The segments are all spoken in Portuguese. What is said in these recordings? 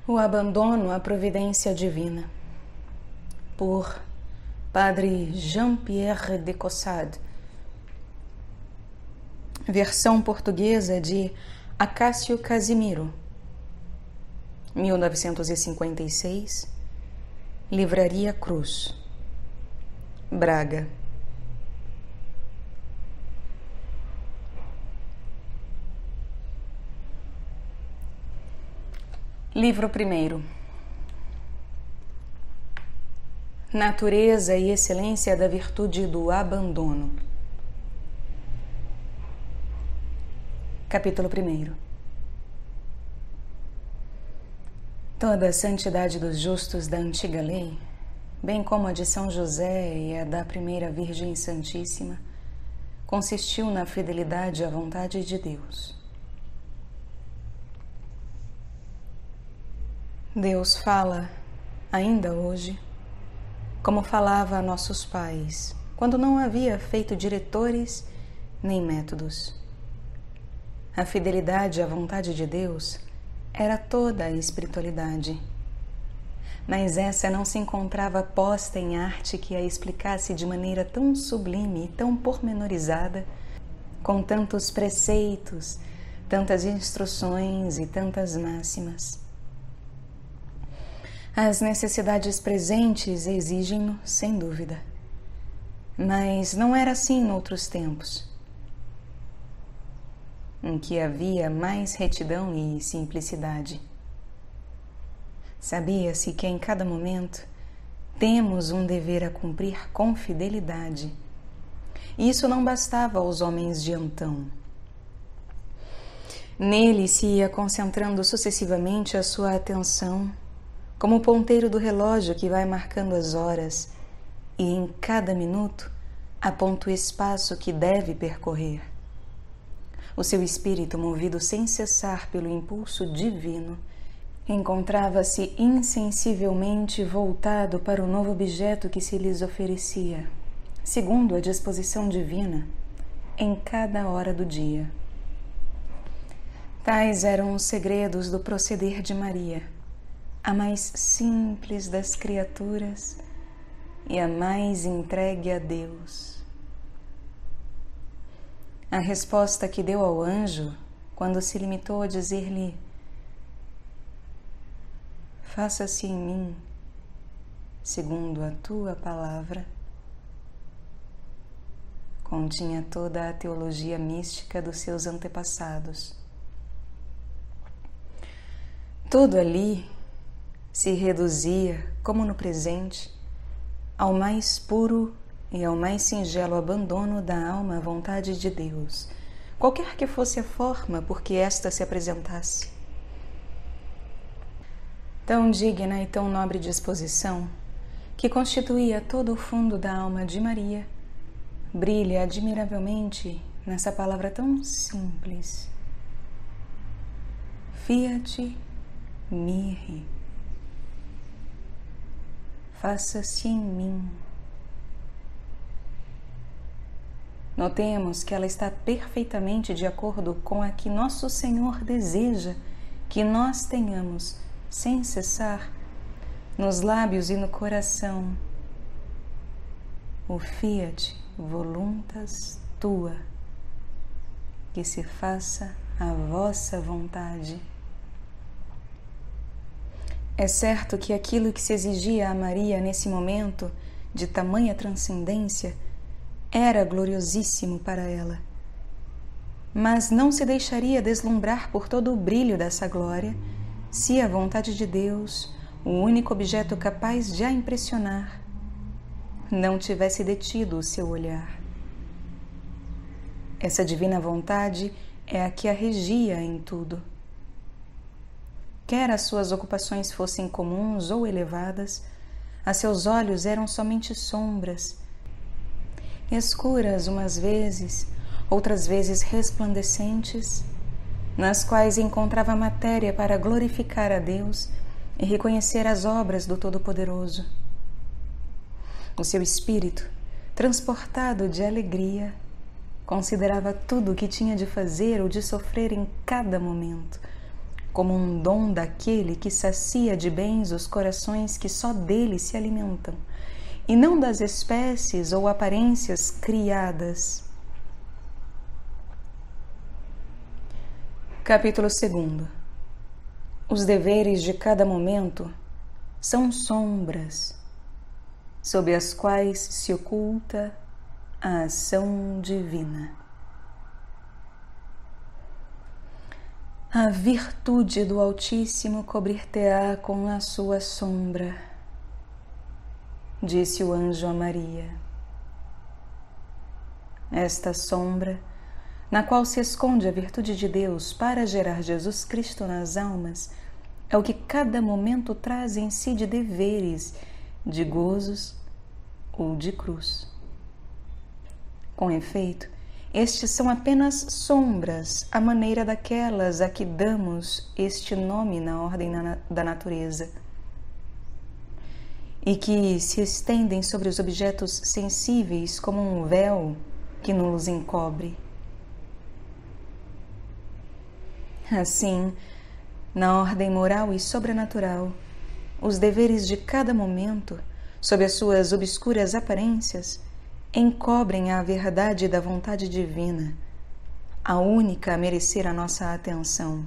O abandono à providência divina, por Padre Jean-Pierre de Caussade, versão portuguesa de Acácio Casimiro, 1956, Livraria Cruz, Braga. Livro 1. Natureza e excelência da virtude do abandono. Capítulo 1. Toda a santidade dos justos da antiga lei, bem como a de São José e a da primeira Virgem Santíssima, consistiu na fidelidade à vontade de Deus. Deus fala, ainda hoje, como falava a nossos pais, quando não havia feito diretores nem métodos. A fidelidade à vontade de Deus era toda a espiritualidade. Mas essa não se encontrava posta em arte que a explicasse de maneira tão sublime e tão pormenorizada, com tantos preceitos, tantas instruções e tantas máximas. As necessidades presentes exigem-no, sem dúvida. Mas não era assim noutros tempos, em que havia mais retidão e simplicidade. Sabia-se que em cada momento temos um dever a cumprir com fidelidade. E isso não bastava aos homens de então. Nele se ia concentrando sucessivamente a sua atenção, como o ponteiro do relógio que vai marcando as horas e em cada minuto aponta o espaço que deve percorrer. O seu espírito, movido sem cessar pelo impulso divino, encontrava-se insensivelmente voltado para o novo objeto que se lhes oferecia, segundo a disposição divina, em cada hora do dia. Tais eram os segredos do proceder de Maria, a mais simples das criaturas e a mais entregue a Deus. A resposta que deu ao anjo, quando se limitou a dizer-lhe: faça-se em mim, segundo a tua palavra, continha toda a teologia mística dos seus antepassados. Tudo ali se reduzia, como no presente, ao mais puro e ao mais singelo abandono da alma à vontade de Deus, qualquer que fosse a forma por que esta se apresentasse. Tão digna e tão nobre disposição, que constituía todo o fundo da alma de Maria, brilha admiravelmente nessa palavra tão simples: fiat mihi. Faça-se em mim. Notemos que ela está perfeitamente de acordo com a que nosso Senhor deseja que nós tenhamos, sem cessar, nos lábios e no coração: o fiat voluntas tua, que se faça a vossa vontade. É certo que aquilo que se exigia a Maria nesse momento de tamanha transcendência era gloriosíssimo para ela, mas não se deixaria deslumbrar por todo o brilho dessa glória se a vontade de Deus, o único objeto capaz de a impressionar, não tivesse detido o seu olhar. Essa divina vontade é a que a regia em tudo. Quer as suas ocupações fossem comuns ou elevadas, a seus olhos eram somente sombras, escuras umas vezes, outras vezes resplandecentes, nas quais encontrava matéria para glorificar a Deus e reconhecer as obras do Todo-Poderoso. O seu espírito, transportado de alegria, considerava tudo o que tinha de fazer ou de sofrer em cada momento como um dom daquele que sacia de bens os corações que só dele se alimentam, e não das espécies ou aparências criadas. Capítulo 2. Os deveres de cada momento são sombras, sob as quais se oculta a ação divina. A virtude do Altíssimo cobrir-te-á com a sua sombra, disse o anjo a Maria. Esta sombra, na qual se esconde a virtude de Deus para gerar Jesus Cristo nas almas, é o que cada momento traz em si de deveres, de gozos ou de cruz. Com efeito, estes são apenas sombras, à maneira daquelas a que damos este nome na ordem da natureza, e que se estendem sobre os objetos sensíveis como um véu que nos encobre. Assim, na ordem moral e sobrenatural, os deveres de cada momento, sob as suas obscuras aparências, encobrem a verdade da vontade divina, a única a merecer a nossa atenção.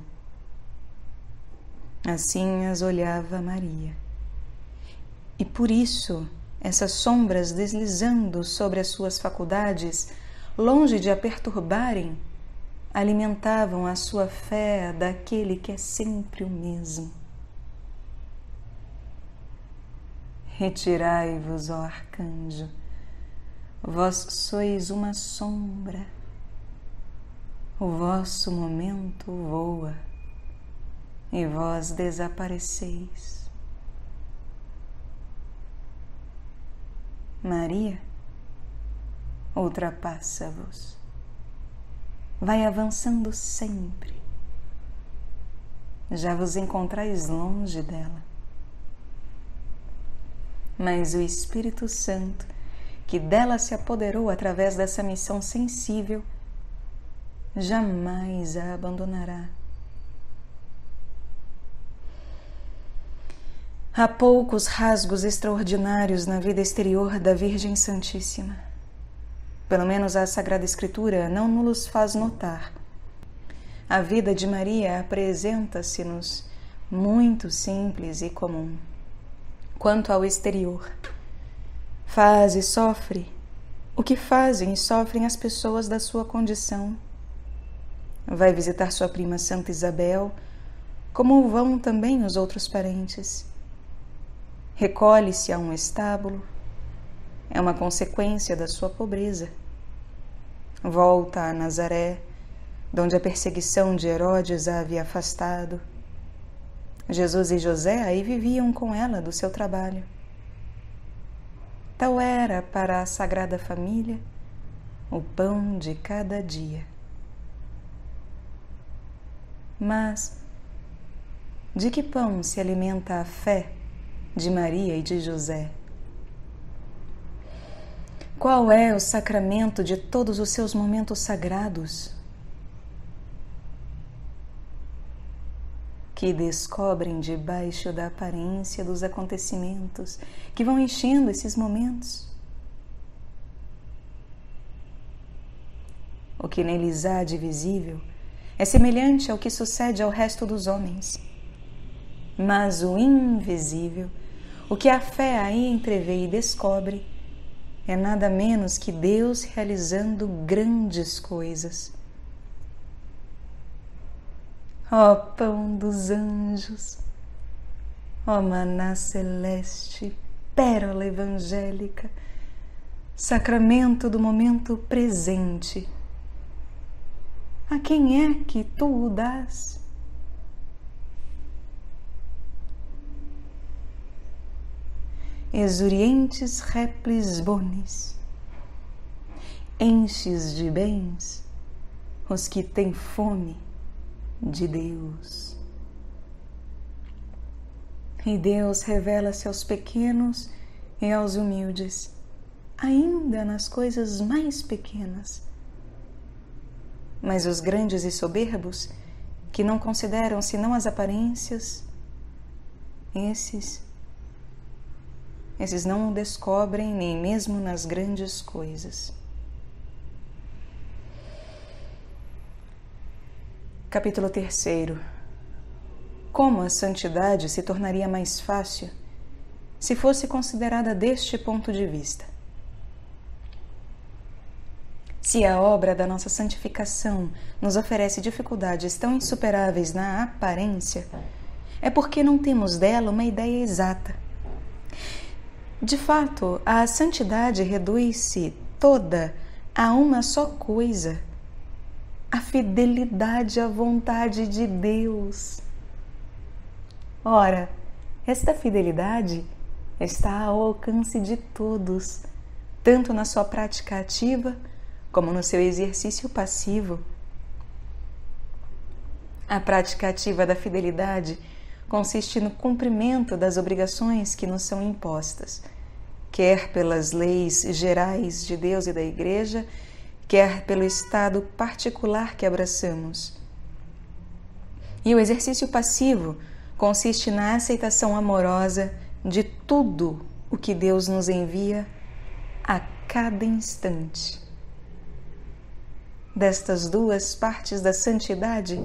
Assim as olhava Maria. E por isso, essas sombras deslizando sobre as suas faculdades, longe de a perturbarem, alimentavam a sua fé daquele que é sempre o mesmo. Retirai-vos, ó arcanjo, vós sois uma sombra, o vosso momento voa e vós desapareceis. Maria ultrapassa-vos, vai avançando sempre, já vos encontrais longe dela. Mas o Espírito Santo, que dela se apoderou através dessa missão sensível, jamais a abandonará. Há poucos rasgos extraordinários na vida exterior da Virgem Santíssima. Pelo menos a Sagrada Escritura não nos faz notar. A vida de Maria apresenta-se-nos muito simples e comum. Quanto ao exterior, faz e sofre o que fazem e sofrem as pessoas da sua condição. Vai visitar sua prima Santa Isabel, como vão também os outros parentes. Recolhe-se a um estábulo, é uma consequência da sua pobreza. Volta a Nazaré, donde a perseguição de Herodes a havia afastado. Jesus e José aí viviam com ela do seu trabalho. Tal era para a Sagrada Família o pão de cada dia. Mas de que pão se alimenta a fé de Maria e de José? Qual é o sacramento de todos os seus momentos sagrados? Que descobrem debaixo da aparência dos acontecimentos que vão enchendo esses momentos. O que neles há de visível é semelhante ao que sucede ao resto dos homens. Mas o invisível, o que a fé aí entrevê e descobre, é nada menos que Deus realizando grandes coisas. Ó pão dos anjos, ó maná celeste, pérola evangélica, sacramento do momento presente, a quem é que tu o dás? Exurientes replis bonis, enches de bens os que têm fome de Deus. E Deus revela-se aos pequenos e aos humildes, ainda nas coisas mais pequenas. Mas os grandes e soberbos que não consideram senão as aparências, esses não o descobrem nem mesmo nas grandes coisas. Capítulo 3. Como a santidade se tornaria mais fácil se fosse considerada deste ponto de vista? Se a obra da nossa santificação nos oferece dificuldades tão insuperáveis na aparência, é porque não temos dela uma ideia exata. De fato, a santidade reduz-se toda a uma só coisa: a fidelidade à vontade de Deus. Ora, esta fidelidade está ao alcance de todos, tanto na sua prática ativa como no seu exercício passivo. A prática ativa da fidelidade consiste no cumprimento das obrigações que nos são impostas, quer pelas leis gerais de Deus e da Igreja, quer pelo estado particular que abraçamos. E o exercício passivo consiste na aceitação amorosa de tudo o que Deus nos envia a cada instante. Destas duas partes da santidade,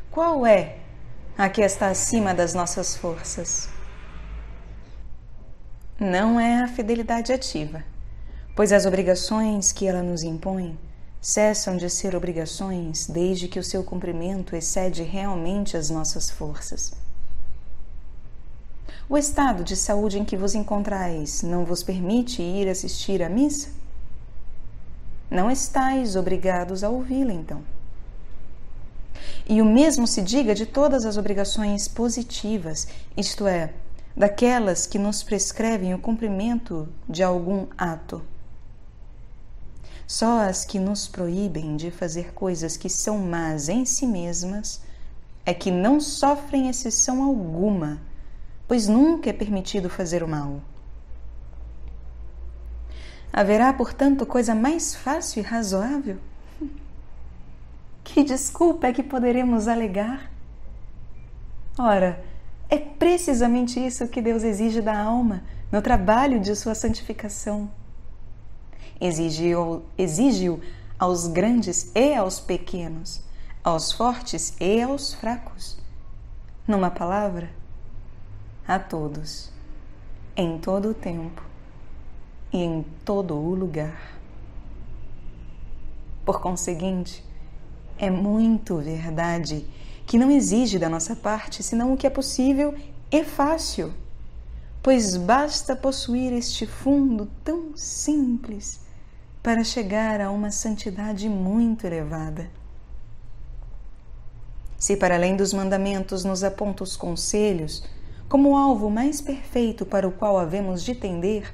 qual é a que está acima das nossas forças? Não é a fidelidade ativa, pois as obrigações que ela nos impõe cessam de ser obrigações desde que o seu cumprimento excede realmente as nossas forças. O estado de saúde em que vos encontrais não vos permite ir assistir à missa? Não estáis obrigados a ouvi-la, então. E o mesmo se diga de todas as obrigações positivas, isto é, daquelas que nos prescrevem o cumprimento de algum ato. Só as que nos proíbem de fazer coisas que são más em si mesmas é que não sofrem exceção alguma, pois nunca é permitido fazer o mal. Haverá, portanto, coisa mais fácil e razoável? Que desculpa é que poderemos alegar? Ora, é precisamente isso que Deus exige da alma no trabalho de sua santificação. Exige-o aos grandes e aos pequenos, aos fortes e aos fracos. Numa palavra, a todos, em todo o tempo e em todo o lugar. Por conseguinte, é muito verdade que não exige da nossa parte senão o que é possível e fácil, pois basta possuir este fundo tão simples para chegar a uma santidade muito elevada. Se para além dos mandamentos nos aponta os conselhos como o alvo mais perfeito para o qual havemos de tender,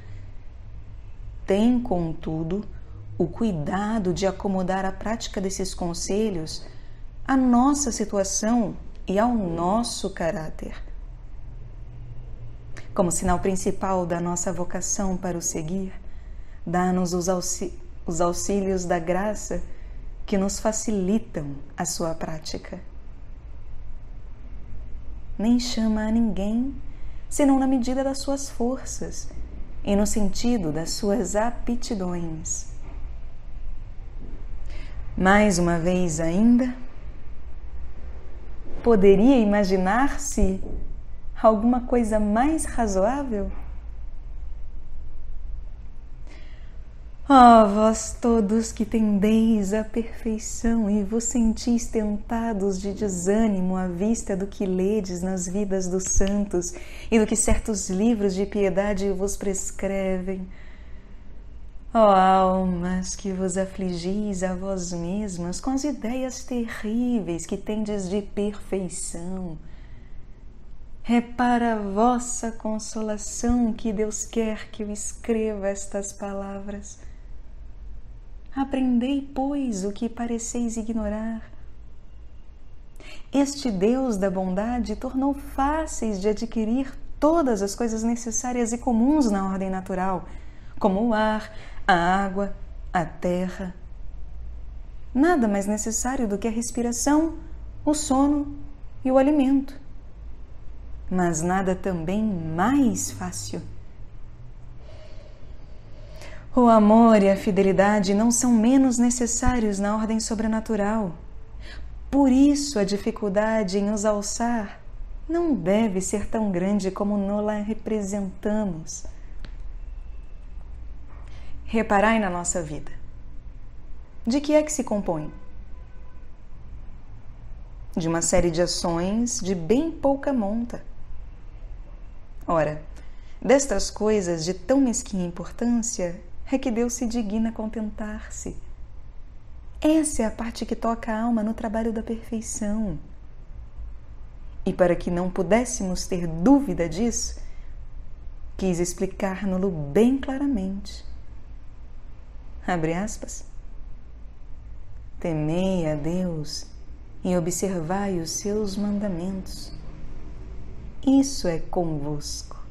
tem, contudo, o cuidado de acomodar a prática desses conselhos à nossa situação e ao nosso caráter. Como sinal principal da nossa vocação para o seguir, dá-nos os auxílios da graça que nos facilitam a sua prática. Nem chama a ninguém, senão na medida das suas forças e no sentido das suas aptidões. Mais uma vez ainda, poderia imaginar-se alguma coisa mais razoável? Ó, vós todos que tendeis à perfeição e vos sentis tentados de desânimo à vista do que ledes nas vidas dos santos e do que certos livros de piedade vos prescrevem. Ó almas que vos afligis a vós mesmas com as ideias terríveis que tendes de perfeição, é para a vossa consolação que Deus quer que eu escreva estas palavras. Aprendei, pois, o que pareceis ignorar. Este Deus da bondade tornou fáceis de adquirir todas as coisas necessárias e comuns na ordem natural, como o ar, a água, a terra. Nada mais necessário do que a respiração, o sono e o alimento. Mas nada também mais fácil. O amor e a fidelidade não são menos necessários na ordem sobrenatural. Por isso, a dificuldade em os alçar não deve ser tão grande como nós-la representamos. Reparai na nossa vida. De que é que se compõe? De uma série de ações de bem pouca monta. Ora, destas coisas de tão mesquinha importância é que Deus se digna contentar-se. Essa é a parte que toca a alma no trabalho da perfeição. E para que não pudéssemos ter dúvida disso, quis explicar-no-lo bem claramente. Abre aspas. Temei a Deus e observai os seus mandamentos. Isso é convosco.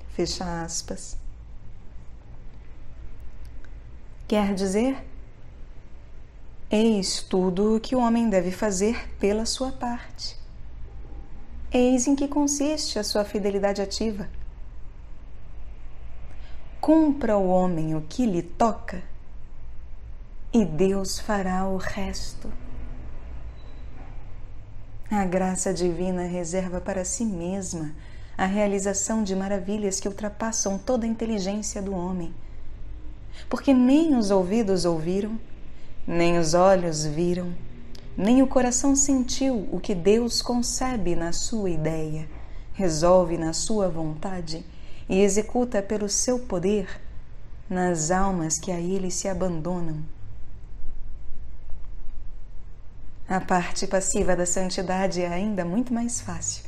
Fecha aspas. Quer dizer, eis tudo o que o homem deve fazer pela sua parte. Eis em que consiste a sua fidelidade ativa. Cumpra o homem o que lhe toca e Deus fará o resto. A graça divina reserva para si mesma a realização de maravilhas que ultrapassam toda a inteligência do homem, porque nem os ouvidos ouviram, nem os olhos viram, nem o coração sentiu o que Deus concebe na sua ideia, resolve na sua vontade e executa pelo seu poder nas almas que a Ele se abandonam. A parte passiva da santidade é ainda muito mais fácil,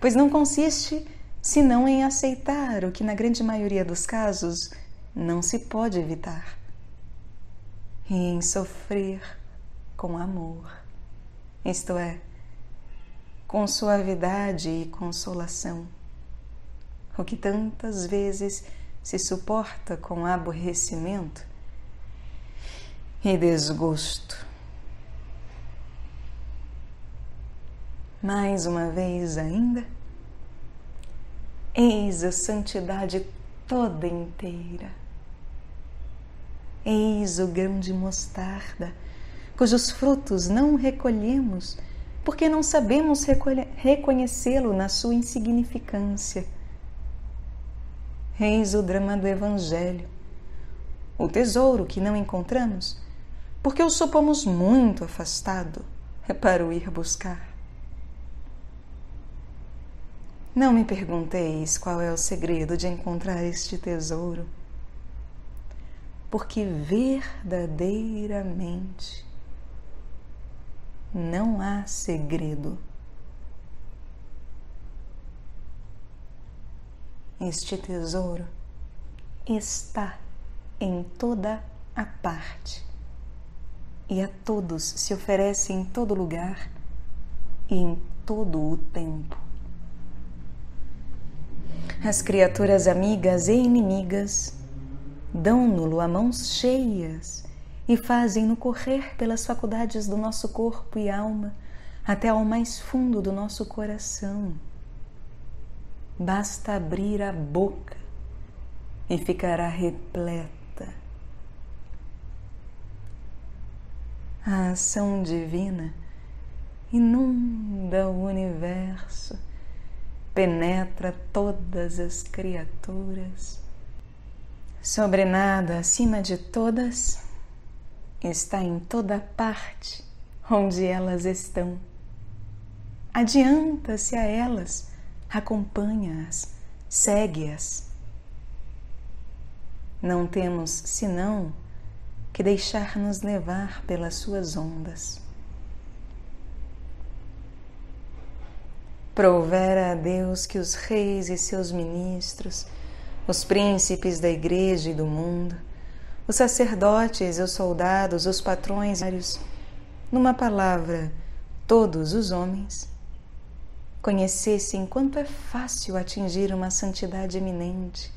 pois não consiste senão em aceitar o que na grande maioria dos casos não se pode evitar, e em sofrer com amor, isto é, com suavidade e consolação, o que tantas vezes se suporta com aborrecimento e desgosto. Mais uma vez ainda, eis a santidade toda inteira. Eis o grão de mostarda, cujos frutos não recolhemos, porque não sabemos reconhecê-lo na sua insignificância. Eis o drama do Evangelho, o tesouro que não encontramos, porque o supomos muito afastado para o ir buscar. Não me pergunteis qual é o segredo de encontrar este tesouro, porque verdadeiramente não há segredo. Este tesouro está em toda a parte e a todos se oferece em todo lugar e em todo o tempo. As criaturas amigas e inimigas dão-no-lo a mãos cheias e fazem-no correr pelas faculdades do nosso corpo e alma até ao mais fundo do nosso coração. Basta abrir a boca e ficará repleta. A ação divina inunda o universo, penetra todas as criaturas. Sobre nada, acima de todas, está em toda parte onde elas estão. Adianta-se a elas, acompanha-as, segue-as. Não temos senão que deixar-nos levar pelas suas ondas. Prouvera a Deus que os reis e seus ministros, os príncipes da igreja e do mundo, os sacerdotes e os soldados, os patrões, numa palavra, todos os homens, conhecessem quanto é fácil atingir uma santidade eminente.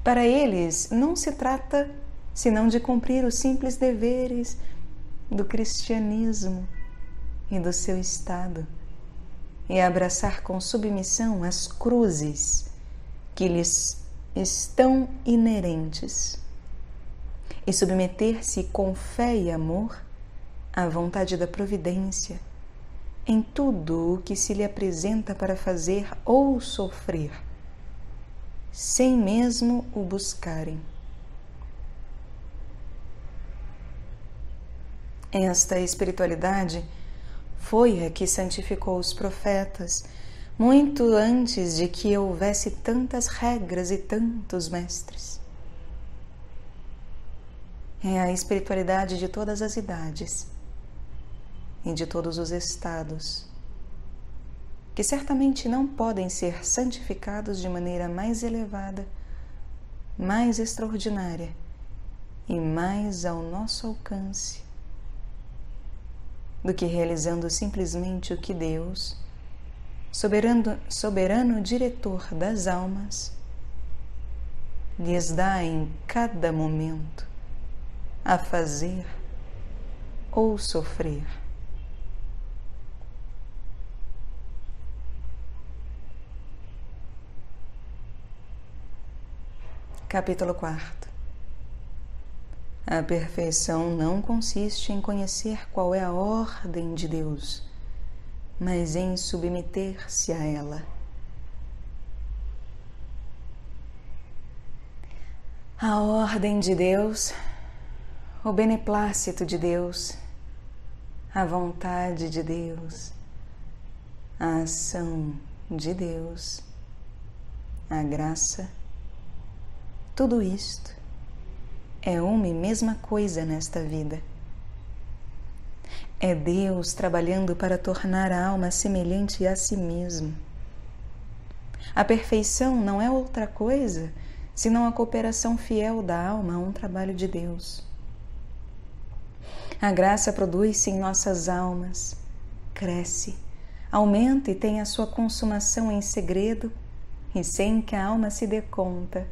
Para eles não se trata senão de cumprir os simples deveres do cristianismo e do seu estado, e abraçar com submissão as cruzes que lhes estão inerentes, e submeter-se com fé e amor à vontade da providência em tudo o que se lhe apresenta para fazer ou sofrer, sem mesmo o buscarem. Esta espiritualidade foi a que santificou os profetas, muito antes de que houvesse tantas regras e tantos mestres. É a espiritualidade de todas as idades e de todos os estados, que certamente não podem ser santificados de maneira mais elevada, mais extraordinária e mais ao nosso alcance, do que realizando simplesmente o que Deus, soberano diretor das almas, lhes dá em cada momento a fazer ou sofrer. Capítulo 4. A perfeição não consiste em conhecer qual é a ordem de Deus, mas em submeter-se a ela. A ordem de Deus, o beneplácito de Deus, a vontade de Deus, a ação de Deus, a graça, tudo isto é uma e mesma coisa nesta vida. É Deus trabalhando para tornar a alma semelhante a si mesmo. A perfeição não é outra coisa senão a cooperação fiel da alma a um trabalho de Deus. A graça produz-se em nossas almas, cresce, aumenta e tem a sua consumação em segredo e sem que a alma se dê conta.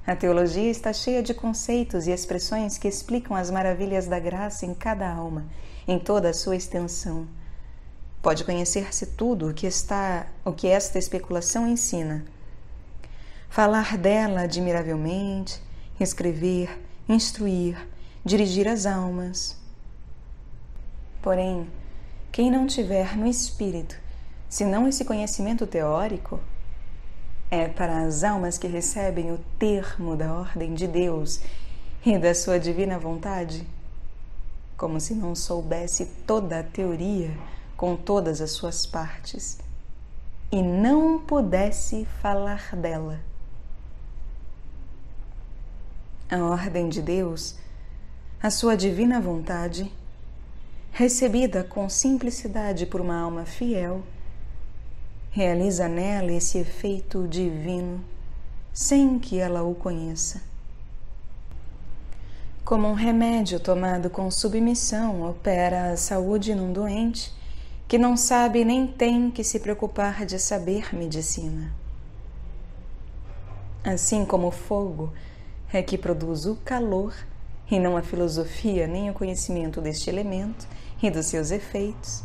A teologia está cheia de conceitos e expressões que explicam as maravilhas da graça em cada alma, em toda a sua extensão. Pode conhecer-se tudo o que esta especulação ensina. Falar dela admiravelmente, escrever, instruir, dirigir as almas. Porém, quem não tiver no espírito, senão esse conhecimento teórico, é para as almas que recebem o termo da ordem de Deus e da sua divina vontade, como se não soubesse toda a teoria com todas as suas partes e não pudesse falar dela. A ordem de Deus, a sua divina vontade, recebida com simplicidade por uma alma fiel, realiza nela esse efeito divino sem que ela o conheça. Como um remédio tomado com submissão opera a saúde num doente que não sabe nem tem que se preocupar de saber medicina. Assim como o fogo é que produz o calor e não a filosofia nem o conhecimento deste elemento e dos seus efeitos,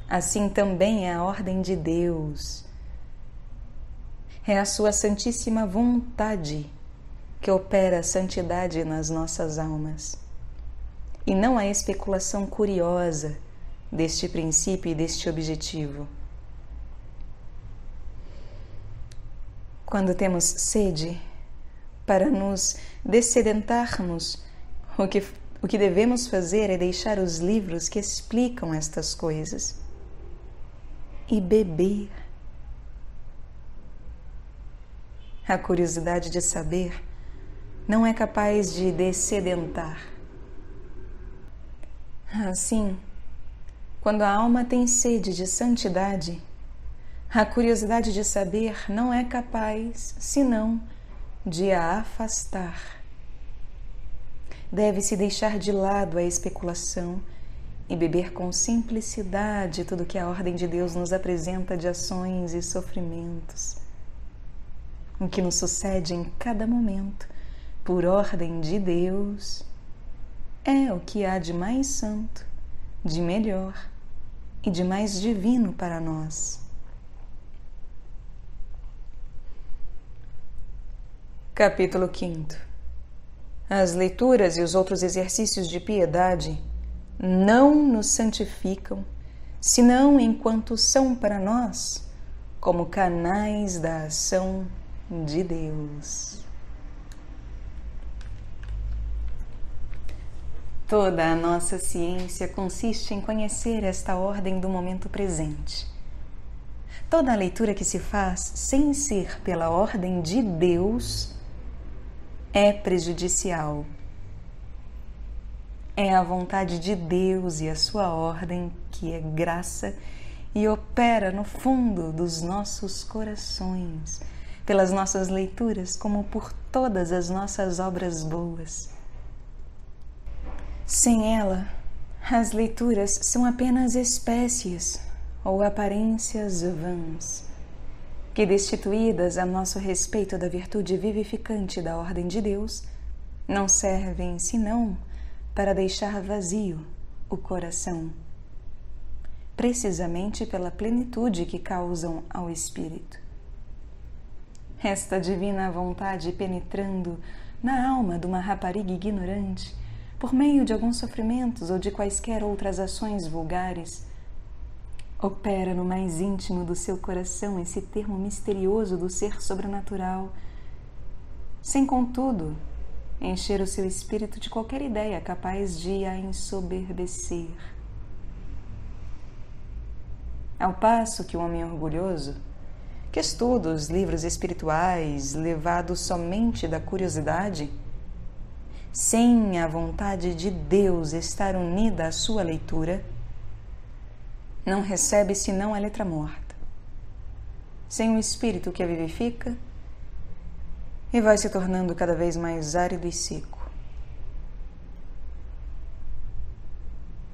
assim também é a ordem de Deus. É a sua santíssima vontade que opera a santidade nas nossas almas, e não a especulação curiosa deste princípio e deste objetivo. Quando temos sede, para nos dessedentarmos, o que devemos fazer é deixar os livros que explicam estas coisas e beber. A curiosidade de saber não é capaz de dessedentar. Assim, quando a alma tem sede de santidade, a curiosidade de saber não é capaz, senão, de a afastar. Deve-se deixar de lado a especulação e beber com simplicidade tudo que a ordem de Deus nos apresenta de ações e sofrimentos. O que nos sucede em cada momento, por ordem de Deus, é o que há de mais santo, de melhor e de mais divino para nós. Capítulo 5. As leituras e os outros exercícios de piedade não nos santificam, senão enquanto são para nós como canais da ação de Deus. Toda a nossa ciência consiste em conhecer esta ordem do momento presente. Toda a leitura que se faz sem ser pela ordem de Deus é prejudicial. É a vontade de Deus e a sua ordem que é graça e opera no fundo dos nossos corações, pelas nossas leituras, como por todas as nossas obras boas. Sem ela, as leituras são apenas espécies ou aparências vãs, que, destituídas a nosso respeito da virtude vivificante da ordem de Deus, não servem senão para deixar vazio o coração, precisamente pela plenitude que causam ao espírito. Esta divina vontade penetrando na alma de uma rapariga ignorante, por meio de alguns sofrimentos ou de quaisquer outras ações vulgares, opera no mais íntimo do seu coração esse termo misterioso do ser sobrenatural, sem, contudo, encher o seu espírito de qualquer ideia capaz de a ensoberbecer. Ao passo que o homem orgulhoso, que estuda os livros espirituais levado somente da curiosidade, sem a vontade de Deus estar unida à sua leitura, não recebe senão a letra morta, sem o espírito que a vivifica, e vai se tornando cada vez mais árido e seco.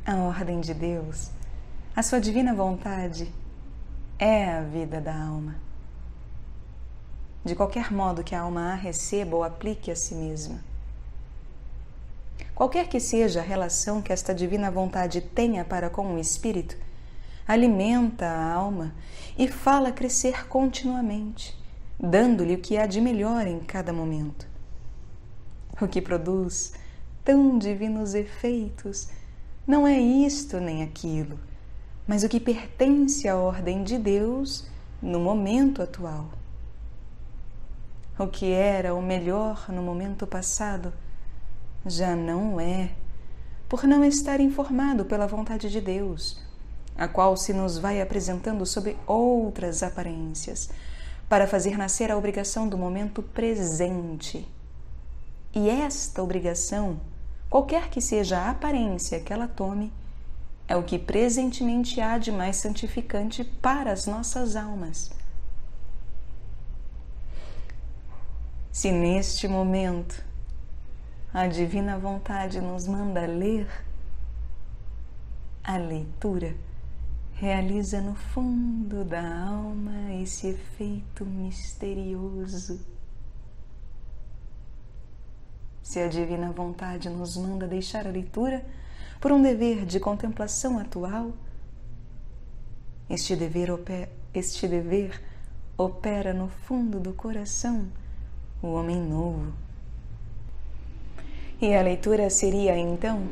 A ordem de Deus, a sua divina vontade, é a vida da alma. De qualquer modo que a alma a receba ou aplique a si mesma. Qualquer que seja a relação que esta divina vontade tenha para com o espírito, alimenta a alma e fala crescer continuamente, dando-lhe o que há de melhor em cada momento. O que produz tão divinos efeitos não é isto nem aquilo, mas o que pertence à ordem de Deus no momento atual. O que era o melhor no momento passado já não é, por não estar informado pela vontade de Deus, a qual se nos vai apresentando sob outras aparências, para fazer nascer a obrigação do momento presente. E esta obrigação, qualquer que seja a aparência que ela tome, é o que presentemente há de mais santificante para as nossas almas. Se neste momento a divina vontade nos manda ler, a leitura realiza no fundo da alma esse efeito misterioso. Se a divina vontade nos manda deixar a leitura por um dever de contemplação atual, este dever opera no fundo do coração o homem novo. E a leitura seria, então,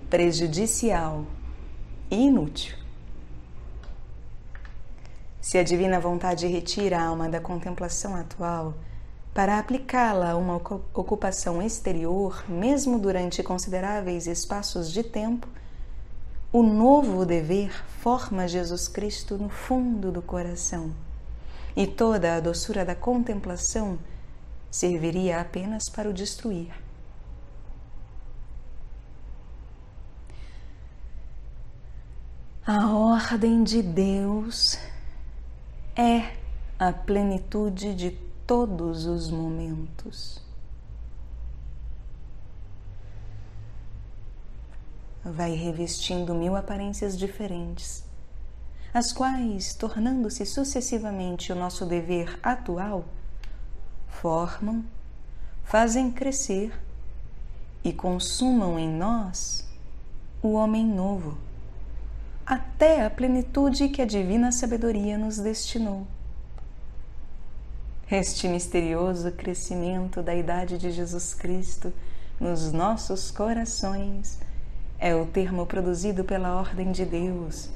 prejudicial e inútil. Se a divina vontade retira a alma da contemplação atual para aplicá-la a uma ocupação exterior, mesmo durante consideráveis espaços de tempo, o novo dever forma Jesus Cristo no fundo do coração, e toda a doçura da contemplação serviria apenas para o destruir. A ordem de Deus é a plenitude de todos os momentos. Vai revestindo 1000 aparências diferentes, as quais, tornando-se sucessivamente o nosso dever atual, formam, fazem crescer e consumam em nós o homem novo, até a plenitude que a divina sabedoria nos destinou. Este misterioso crescimento da idade de Jesus Cristo nos nossos corações é o termo produzido pela ordem de Deus.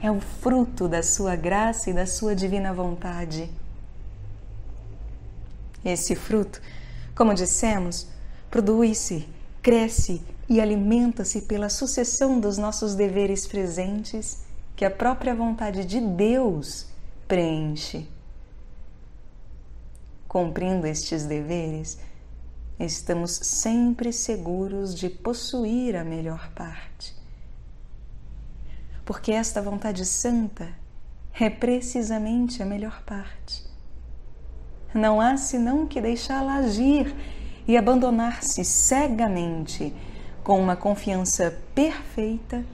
É o fruto da sua graça e da sua divina vontade. Esse fruto, como dissemos, produz-se, cresce e alimenta-se pela sucessão dos nossos deveres presentes que a própria vontade de Deus preenche. Cumprindo estes deveres, estamos sempre seguros de possuir a melhor parte. Porque esta vontade santa é precisamente a melhor parte. Não há senão que deixá-la agir e abandonar-se cegamente, com uma confiança perfeita,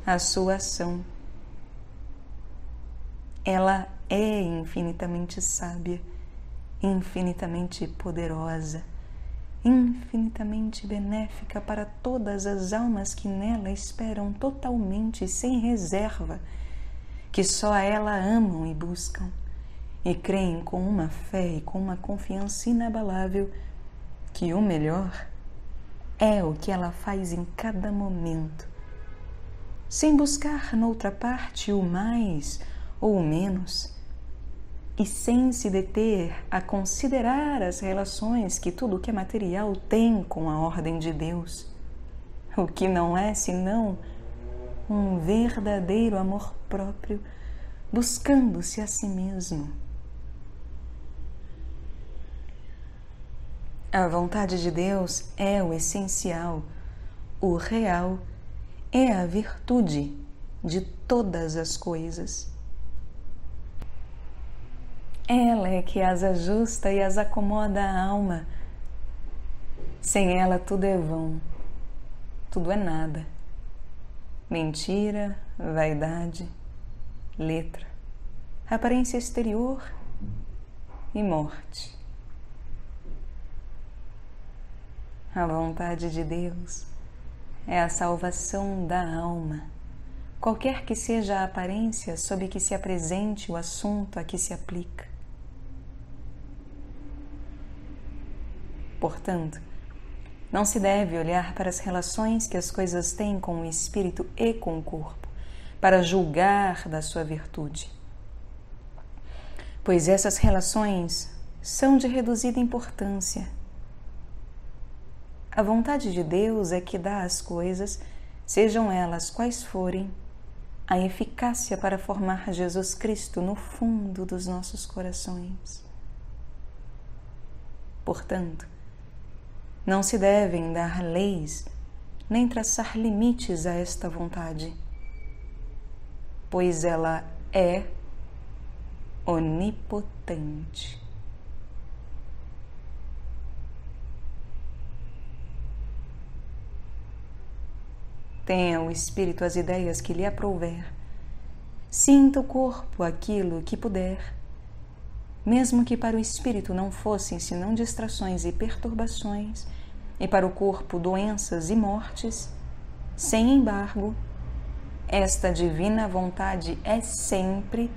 à sua ação. Ela é infinitamente sábia, infinitamente poderosa, infinitamente benéfica para todas as almas que nela esperam totalmente e sem reserva, que só a ela amam e buscam, e creem com uma fé e com uma confiança inabalável que o melhor é o que ela faz em cada momento, sem buscar noutra parte o mais ou o menos, e sem se deter a considerar as relações que tudo que é material tem com a ordem de Deus, o que não é senão um verdadeiro amor próprio, buscando-se a si mesmo. A vontade de Deus é o essencial, o real, é a virtude de todas as coisas. Ela é que as ajusta e as acomoda a alma. Sem ela tudo é vão, tudo é nada. Mentira, vaidade, letra, aparência exterior e morte. A vontade de Deus é a salvação da alma, qualquer que seja a aparência sob que se apresente o assunto a que se aplica. Portanto, não se deve olhar para as relações que as coisas têm com o espírito e com o corpo, para julgar da sua virtude, pois essas relações são de reduzida importância. A vontade de Deus é que dá às coisas, sejam elas quais forem, a eficácia para formar Jesus Cristo no fundo dos nossos corações. Portanto, não se devem dar leis nem traçar limites a esta vontade, pois ela é onipotente. Tenha o espírito as ideias que lhe aprouver. Sinta o corpo aquilo que puder, mesmo que para o espírito não fossem senão distrações e perturbações, e para o corpo doenças e mortes, sem embargo, esta divina vontade é sempre,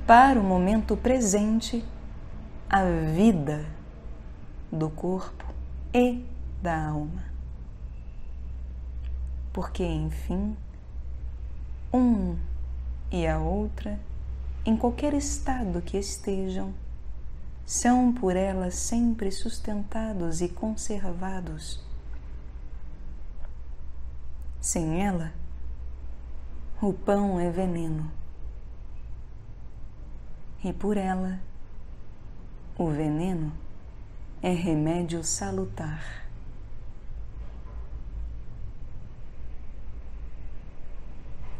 para o momento presente, a vida do corpo e da alma. Porque, enfim, um e a outra, em qualquer estado que estejam, são por ela sempre sustentados e conservados. Sem ela, o pão é veneno, e por ela, o veneno é remédio salutar.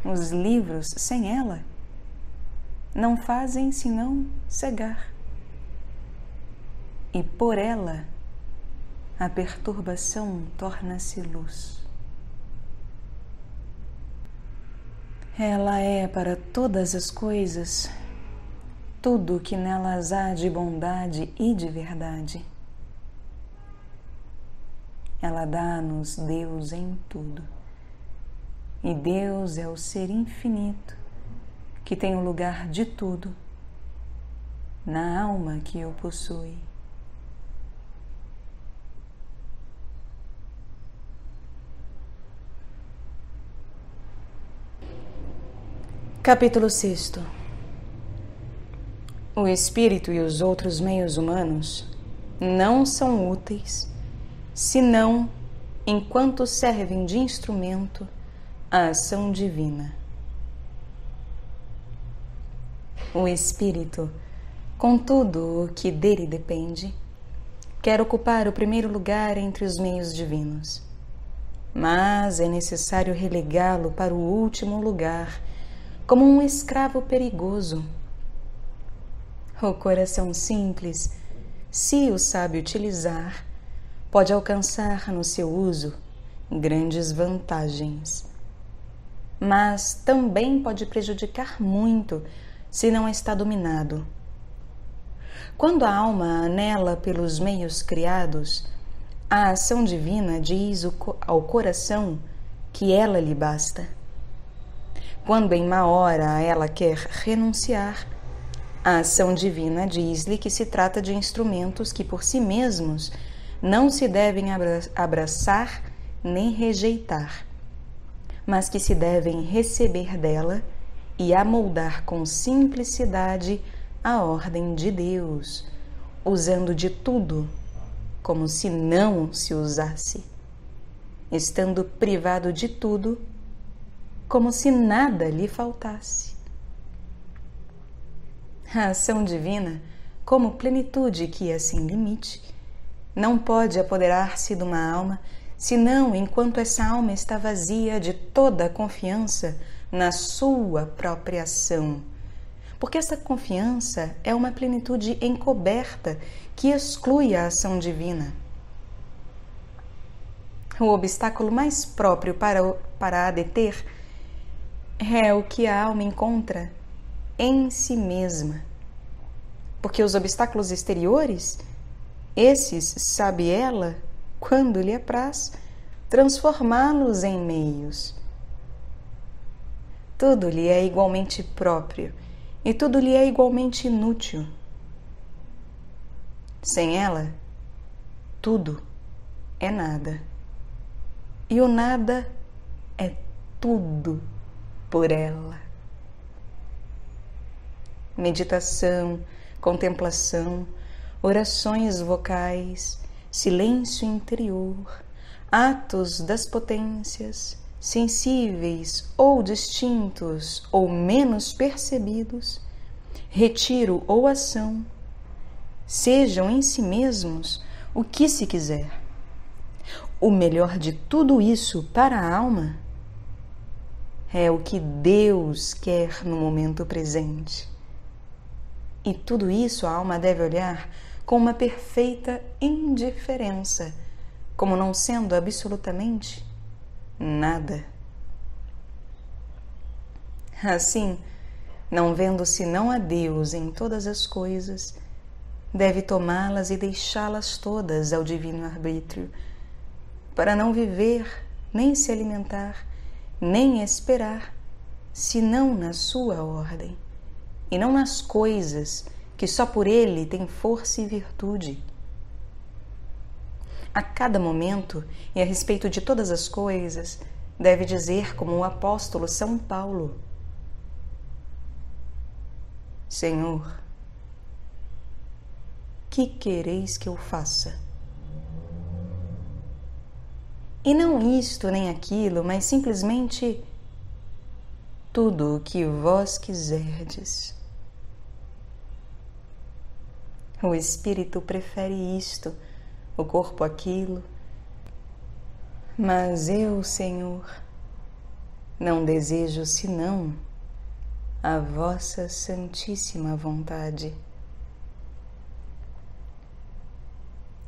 Os livros, sem ela, não fazem senão cegar. E por ela, a perturbação torna-se luz. Ela é para todas as coisas tudo o que nelas há de bondade e de verdade. ela dá-nos Deus em tudo. E Deus é o ser infinito que tem o lugar de tudo na alma que o possui. Capítulo 6. O espírito e os outros meios humanos não são úteis, senão enquanto servem de instrumento à ação divina. O espírito, com tudo o que dele depende, quer ocupar o primeiro lugar entre os meios divinos, mas é necessário relegá-lo para o último lugar, como um escravo perigoso. O coração simples, se o sabe utilizar, pode alcançar no seu uso grandes vantagens, mas também pode prejudicar muito se não está dominado. Quando a alma anela pelos meios criados, a ação divina diz ao coração que ela lhe basta. Quando em má hora ela quer renunciar, a ação divina diz-lhe que se trata de instrumentos que por si mesmos não se devem abraçar nem rejeitar, mas que se devem receber dela e amoldar com simplicidade a ordem de Deus, usando de tudo como se não se usasse, estando privado de tudo como se nada lhe faltasse. A ação divina, como plenitude que é sem limite, não pode apoderar-se de uma alma senão enquanto essa alma está vazia de toda a confiança na sua própria ação, porque essa confiança é uma plenitude encoberta que exclui a ação divina. O obstáculo mais próprio para a deter é o que a alma encontra em si mesma, porque os obstáculos exteriores, esses sabe ela, quando lhe apraz, transformá-los em meios. Tudo lhe é igualmente próprio e tudo lhe é igualmente inútil. Sem ela, tudo é nada. E o nada é tudo por ela. Meditação, contemplação, orações vocais, silêncio interior, atos das potências, sensíveis ou distintos ou menos percebidos, retiro ou ação, sejam em si mesmos o que se quiser. O melhor de tudo isso para a alma é o que Deus quer no momento presente. E tudo isso a alma deve olhar com uma perfeita indiferença, como não sendo absolutamente nada. Assim, não vendo senão a Deus em todas as coisas, deve tomá-las e deixá-las todas ao divino arbítrio, para não viver, nem se alimentar, nem esperar, senão na sua ordem, e não nas coisas que só por ele têm força e virtude. A cada momento e a respeito de todas as coisas, deve dizer como o apóstolo São Paulo: Senhor, que quereis que eu faça? E não isto nem aquilo, mas simplesmente tudo o que vós quiserdes. O espírito prefere isto, o corpo aquilo, mas eu, Senhor, não desejo senão a vossa santíssima vontade.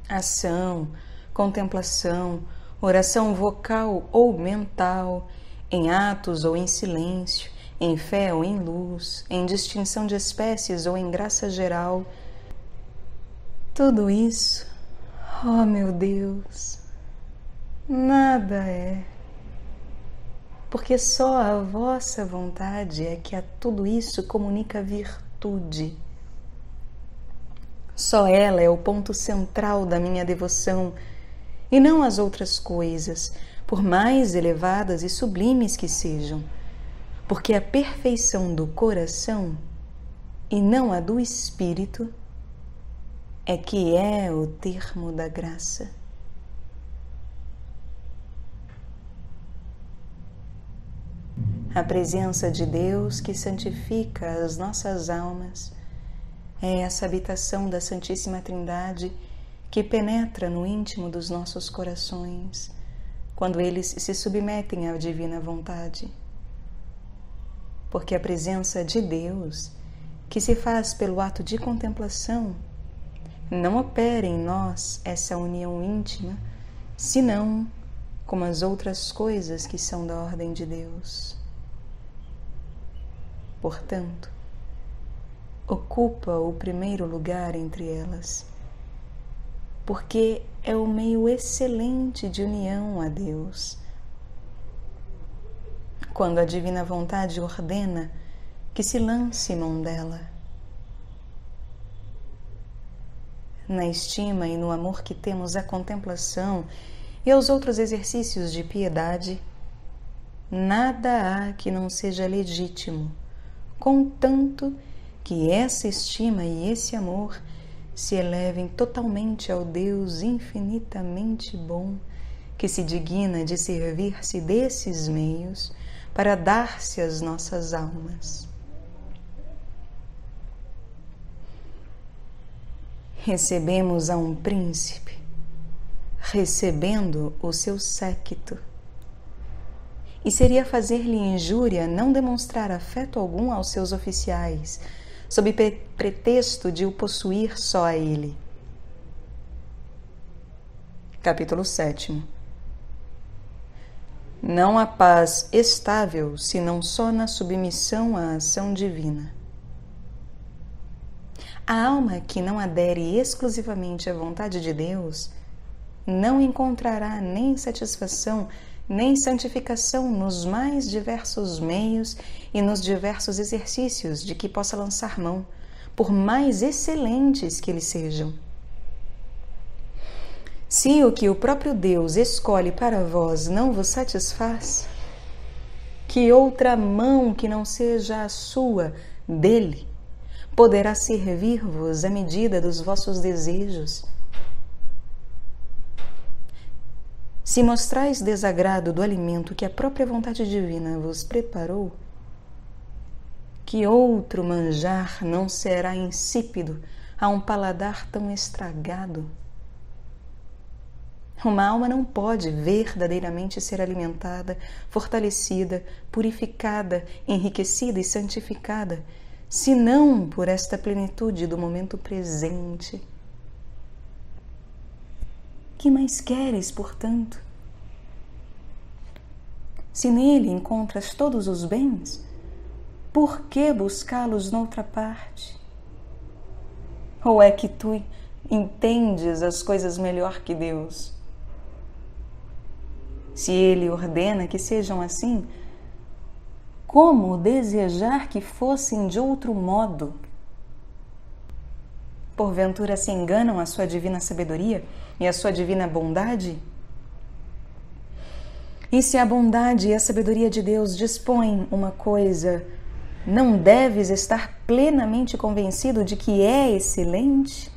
Ação, contemplação, oração vocal ou mental, em atos ou em silêncio, em fé ou em luz, em distinção de espécies ou em graça geral, tudo isso, ó meu Deus, Nada é. Porque só a vossa vontade é que a tudo isso comunica virtude. Só ela é o ponto central da minha devoção, e não as outras coisas, por mais elevadas e sublimes que sejam, porque a perfeição do coração, e não a do espírito, é que é o termo da graça. A presença de Deus que santifica as nossas almas é essa habitação da Santíssima Trindade que penetra no íntimo dos nossos corações quando eles se submetem à divina vontade. Porque a presença de Deus, que se faz pelo ato de contemplação, não opera em nós essa união íntima, senão como as outras coisas que são da ordem de Deus. Portanto, ocupa o primeiro lugar entre elas, porque é o meio excelente de união a Deus. Quando a divina vontade ordena que se lance mão dela, na estima e no amor que temos à contemplação e aos outros exercícios de piedade, nada há que não seja legítimo, contanto que essa estima e esse amor se elevem totalmente ao Deus infinitamente bom, que se digna de servir-se desses meios para dar-se às nossas almas. Recebemos a um príncipe, recebendo o seu séquito. E seria fazer-lhe injúria não demonstrar afeto algum aos seus oficiais, sob pretexto de o possuir só a ele. Capítulo 7. Não há paz estável senão só na submissão à ação divina. A alma que não adere exclusivamente à vontade de Deus não encontrará nem satisfação nem santificação nos mais diversos meios e nos diversos exercícios de que possa lançar mão, por mais excelentes que eles sejam. Se o que o próprio Deus escolhe para vós não vos satisfaz, que outra mão que não seja a sua, dele, poderá servir-vos à medida dos vossos desejos? Se mostrais desagrado do alimento que a própria vontade divina vos preparou, que outro manjar não será insípido a um paladar tão estragado? Uma alma não pode verdadeiramente ser alimentada, fortalecida, purificada, enriquecida e santificada, senão por esta plenitude do momento presente. Que mais queres, portanto? Se nele encontras todos os bens, por que buscá-los noutra parte? Ou é que tu entendes as coisas melhor que Deus? Se ele ordena que sejam assim, como desejar que fossem de outro modo? Porventura se enganam a sua divina sabedoria e a sua divina bondade? E se a bondade e a sabedoria de Deus dispõem uma coisa, não deves estar plenamente convencido de que é excelente?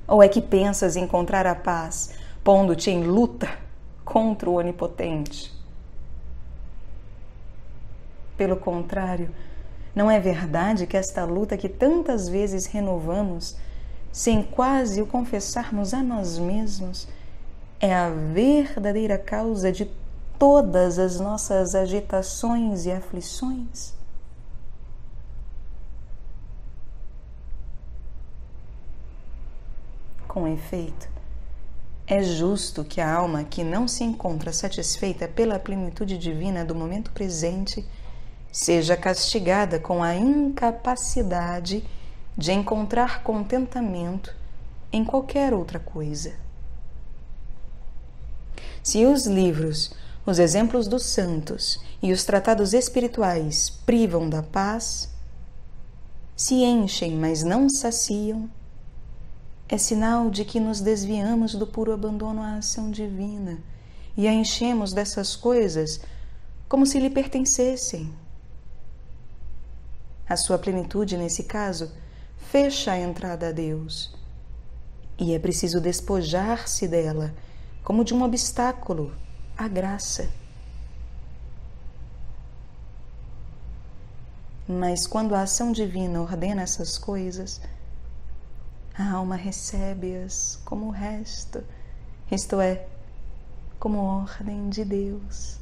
Ou é que pensas encontrar a paz, pondo-te em luta contra o Onipotente? Pelo contrário, não é verdade que esta luta que tantas vezes renovamos, sem quase o confessarmos a nós mesmos, é a verdadeira causa de todas as nossas agitações e aflições? Com efeito, é justo que a alma que não se encontra satisfeita pela plenitude divina do momento presente seja castigada com a incapacidade de encontrar contentamento em qualquer outra coisa. Se os livros, os exemplos dos santos e os tratados espirituais privam da paz, se enchem, mas não saciam, é sinal de que nos desviamos do puro abandono à ação divina e a enchemos dessas coisas como se lhe pertencessem. A sua plenitude, nesse caso, fecha a entrada a Deus, e é preciso despojar-se dela como de um obstáculo à graça. Mas quando a ação divina ordena essas coisas, a alma recebe-as como o resto, isto é, como ordem de Deus.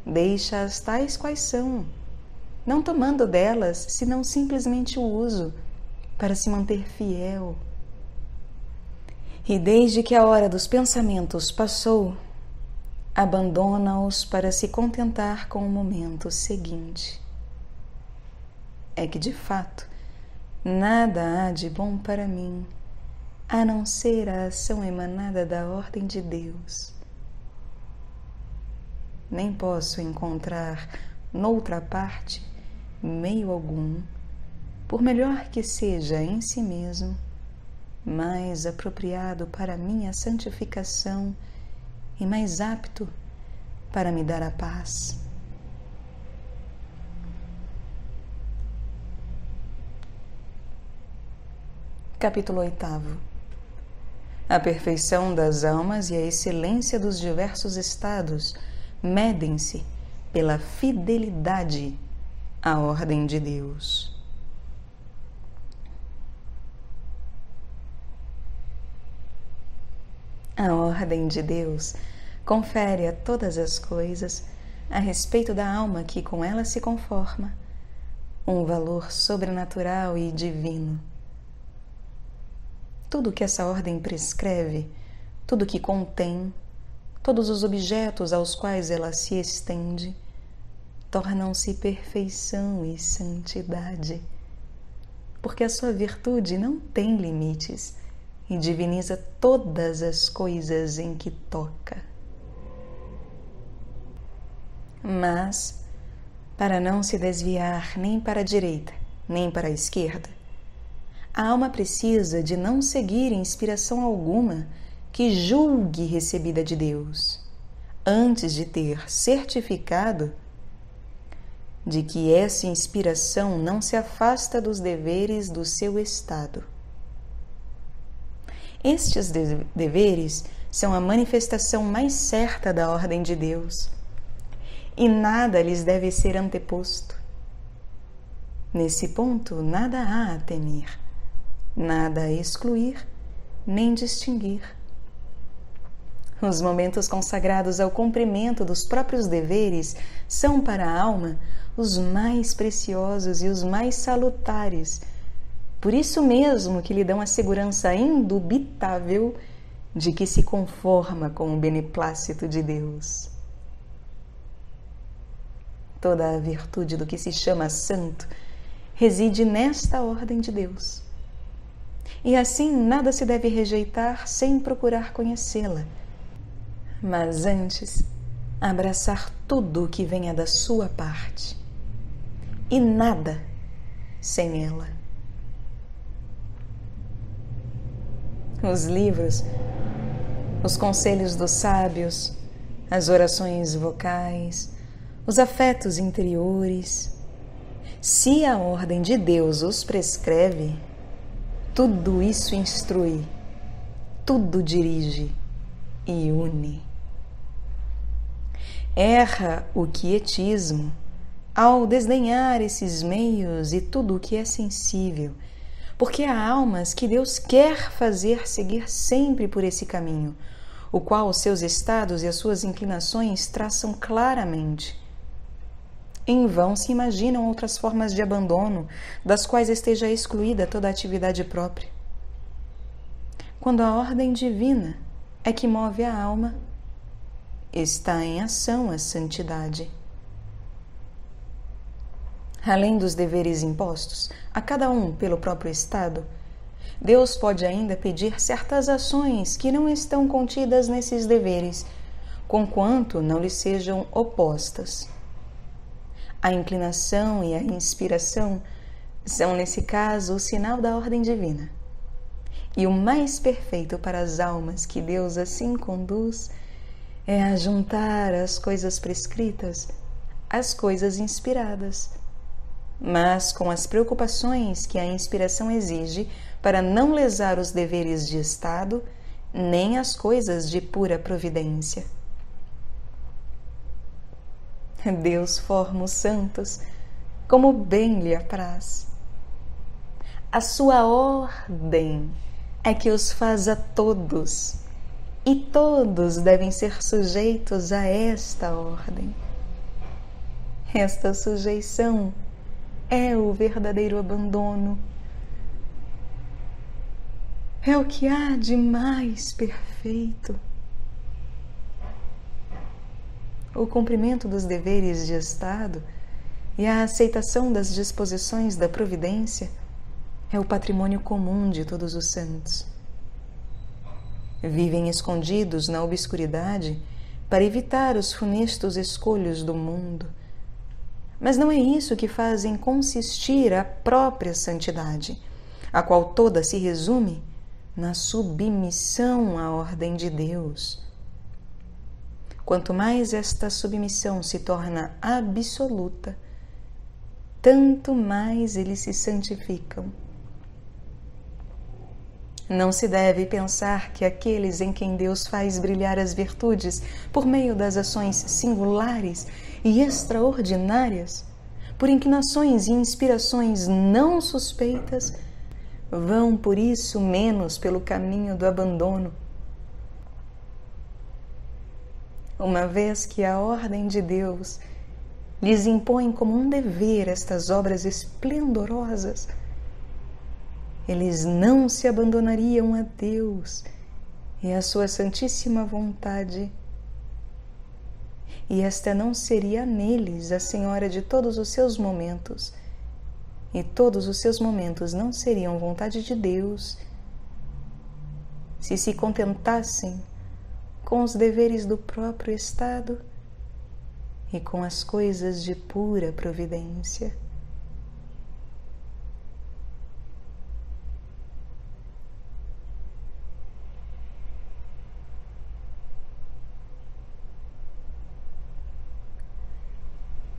Deixa-as tais quais são, não tomando delas senão simplesmente o uso para se manter fiel. E desde que a hora dos pensamentos passou, abandona-os para se contentar com o momento seguinte. É que, de fato, nada há de bom para mim, a não ser a ação emanada da ordem de Deus. Nem posso encontrar, noutra parte, meio algum, por melhor que seja em si mesmo, mais apropriado para minha santificação e mais apto para me dar a paz. Capítulo 8. A perfeição das almas e a excelência dos diversos estados medem-se pela fidelidade à ordem de Deus. A ordem de Deus confere a todas as coisas, a respeito da alma que com ela se conforma, um valor sobrenatural e divino. Tudo que essa ordem prescreve, tudo que contém, todos os objetos aos quais ela se estende, tornam-se perfeição e santidade, porque a sua virtude não tem limites e diviniza todas as coisas em que toca. Mas, para não se desviar nem para a direita, nem para a esquerda, a alma precisa de não seguir inspiração alguma que julgue recebida de Deus, antes de ter certificado de que essa inspiração não se afasta dos deveres do seu estado. Estes deveres são a manifestação mais certa da ordem de Deus, e nada lhes deve ser anteposto. Nesse ponto, nada há a temer, nada a excluir, nem distinguir. Os momentos consagrados ao cumprimento dos próprios deveres são para a alma os mais preciosos e os mais salutares, por isso mesmo que lhe dão a segurança indubitável de que se conforma com o beneplácito de Deus. Toda a virtude do que se chama santo reside nesta ordem de Deus. E assim nada se deve rejeitar sem procurar conhecê-la, mas antes abraçar tudo o que venha da sua parte, e nada sem ela. Os livros, os conselhos dos sábios, as orações vocais, os afetos interiores, se a ordem de Deus os prescreve, tudo isso instrui, tudo dirige e une. Erra o quietismo ao desdenhar esses meios e tudo o que é sensível, porque há almas que Deus quer fazer seguir sempre por esse caminho, o qual os seus estados e as suas inclinações traçam claramente. Em vão se imaginam outras formas de abandono, das quais esteja excluída toda a atividade própria. Quando a ordem divina é que move a alma, está em ação a santidade. Além dos deveres impostos, a cada um pelo próprio estado, Deus pode ainda pedir certas ações que não estão contidas nesses deveres, conquanto não lhe sejam opostas. A inclinação e a inspiração são, nesse caso, o sinal da ordem divina. E o mais perfeito para as almas que Deus assim conduz é ajuntar as coisas prescritas às coisas inspiradas, mas com as preocupações que a inspiração exige para não lesar os deveres de Estado nem as coisas de pura providência. Deus forma os santos como bem lhe apraz. A sua ordem é que os faz a todos, e todos devem ser sujeitos a esta ordem. Esta sujeição é o verdadeiro abandono. É o que há de mais perfeito. O cumprimento dos deveres de Estado e a aceitação das disposições da providência é o patrimônio comum de todos os santos. Vivem escondidos na obscuridade para evitar os funestos escolhos do mundo. Mas não é isso que fazem consistir a própria santidade, a qual toda se resume na submissão à ordem de Deus. Quanto mais esta submissão se torna absoluta, tanto mais eles se santificam. Não se deve pensar que aqueles em quem Deus faz brilhar as virtudes por meio das ações singulares e extraordinárias, por inclinações e inspirações não suspeitas, vão por isso menos pelo caminho do abandono. Uma vez que a ordem de Deus lhes impõe como um dever estas obras esplendorosas, eles não se abandonariam a Deus e à sua santíssima vontade. E esta não seria neles a senhora de todos os seus momentos, e todos os seus momentos não seriam vontade de Deus, se contentassem com os deveres do próprio Estado e com as coisas de pura providência.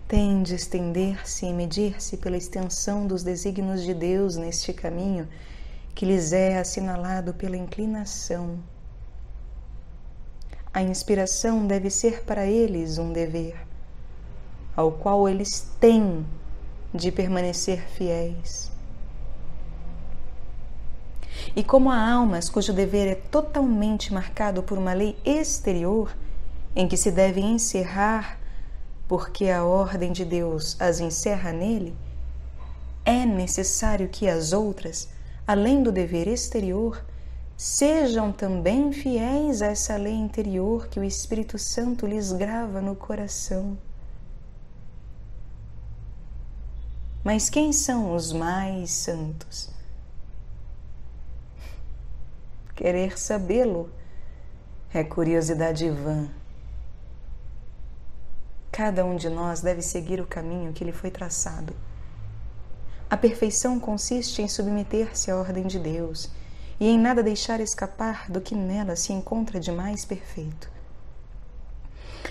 Tem de estender-se e medir-se pela extensão dos desígnios de Deus neste caminho que lhes é assinalado pela inclinação. A inspiração deve ser para eles um dever, ao qual eles têm de permanecer fiéis. E como há almas cujo dever é totalmente marcado por uma lei exterior, em que se devem encerrar porque a ordem de Deus as encerra nele, é necessário que as outras, além do dever exterior, sejam também fiéis a essa lei interior que o Espírito Santo lhes grava no coração. Mas quem são os mais santos? Querer sabê-lo é curiosidade vã. Cada um de nós deve seguir o caminho que lhe foi traçado. A perfeição consiste em submeter-se à ordem de Deus e em nada deixar escapar do que nela se encontra de mais perfeito.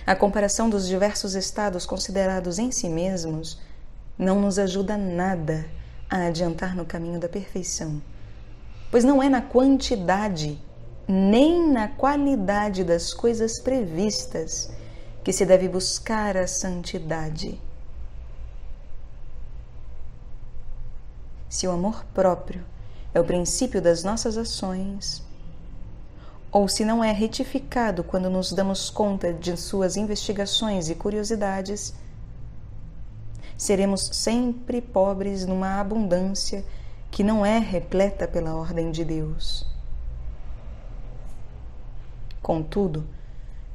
A comparação dos diversos estados considerados em si mesmos não nos ajuda nada a adiantar no caminho da perfeição, pois não é na quantidade nem na qualidade das coisas previstas que se deve buscar a santidade. Se o amor próprio é o princípio das nossas ações, ou se não é retificado quando nos damos conta de suas investigações e curiosidades, seremos sempre pobres numa abundância que não é repleta pela ordem de Deus. Contudo,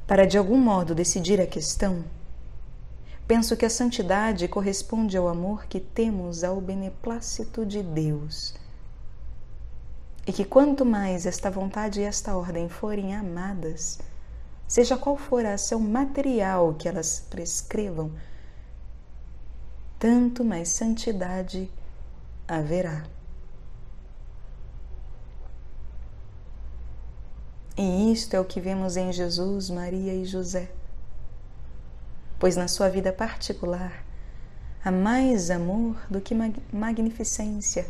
para de algum modo decidir a questão, penso que a santidade corresponde ao amor que temos ao beneplácito de Deus. e que quanto mais esta vontade e esta ordem forem amadas, seja qual for a ação material que elas prescrevam, tanto mais santidade haverá. E isto é o que vemos em Jesus, Maria e José, pois na sua vida particular há mais amor do que magnificência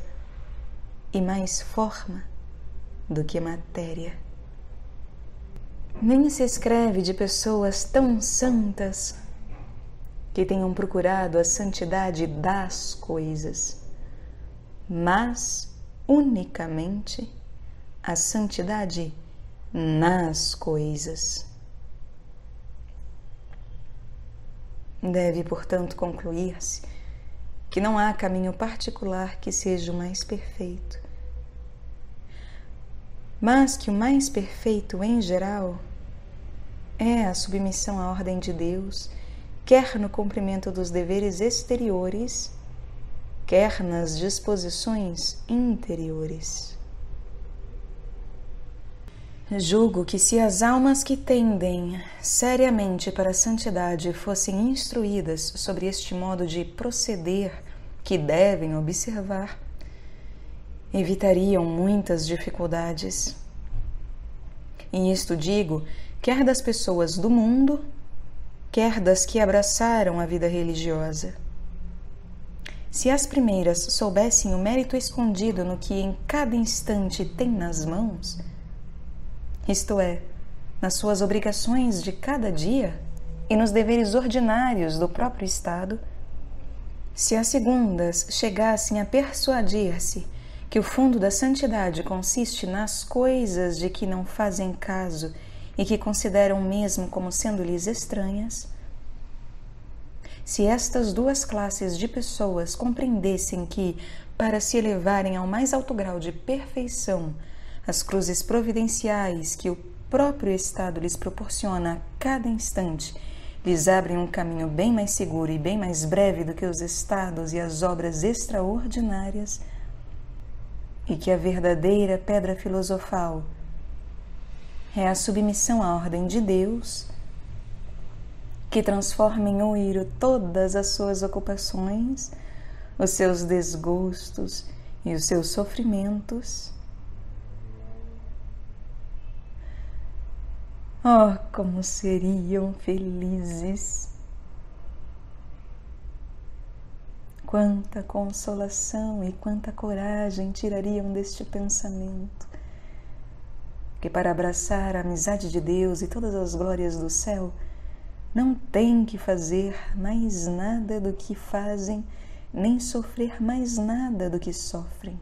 e mais forma do que matéria. Nem se escreve de pessoas tão santas que tenham procurado a santidade das coisas, mas unicamente a santidade nas coisas. Deve, portanto, concluir-se que não há caminho particular que seja o mais perfeito, mas que o mais perfeito, em geral, é a submissão à ordem de Deus, quer no cumprimento dos deveres exteriores, quer nas disposições interiores. Julgo que se as almas que tendem seriamente para a santidade fossem instruídas sobre este modo de proceder que devem observar, evitariam muitas dificuldades. E isto digo, quer das pessoas do mundo, quer das que abraçaram a vida religiosa. Se as primeiras soubessem o mérito escondido no que em cada instante têm nas mãos, isto é, nas suas obrigações de cada dia e nos deveres ordinários do próprio Estado, se as segundas chegassem a persuadir-se que o fundo da santidade consiste nas coisas de que não fazem caso e que consideram mesmo como sendo-lhes estranhas, se estas duas classes de pessoas compreendessem que, para se elevarem ao mais alto grau de perfeição, as cruzes providenciais que o próprio Estado lhes proporciona a cada instante lhes abrem um caminho bem mais seguro e bem mais breve do que os estados e as obras extraordinárias, e que a verdadeira pedra filosofal é a submissão à ordem de Deus, que transforma em oiro todas as suas ocupações, os seus desgostos e os seus sofrimentos. Oh, como seriam felizes! Quanta consolação e quanta coragem tirariam deste pensamento, que para abraçar a amizade de Deus e todas as glórias do céu, não têm que fazer mais nada do que fazem, nem sofrer mais nada do que sofrem.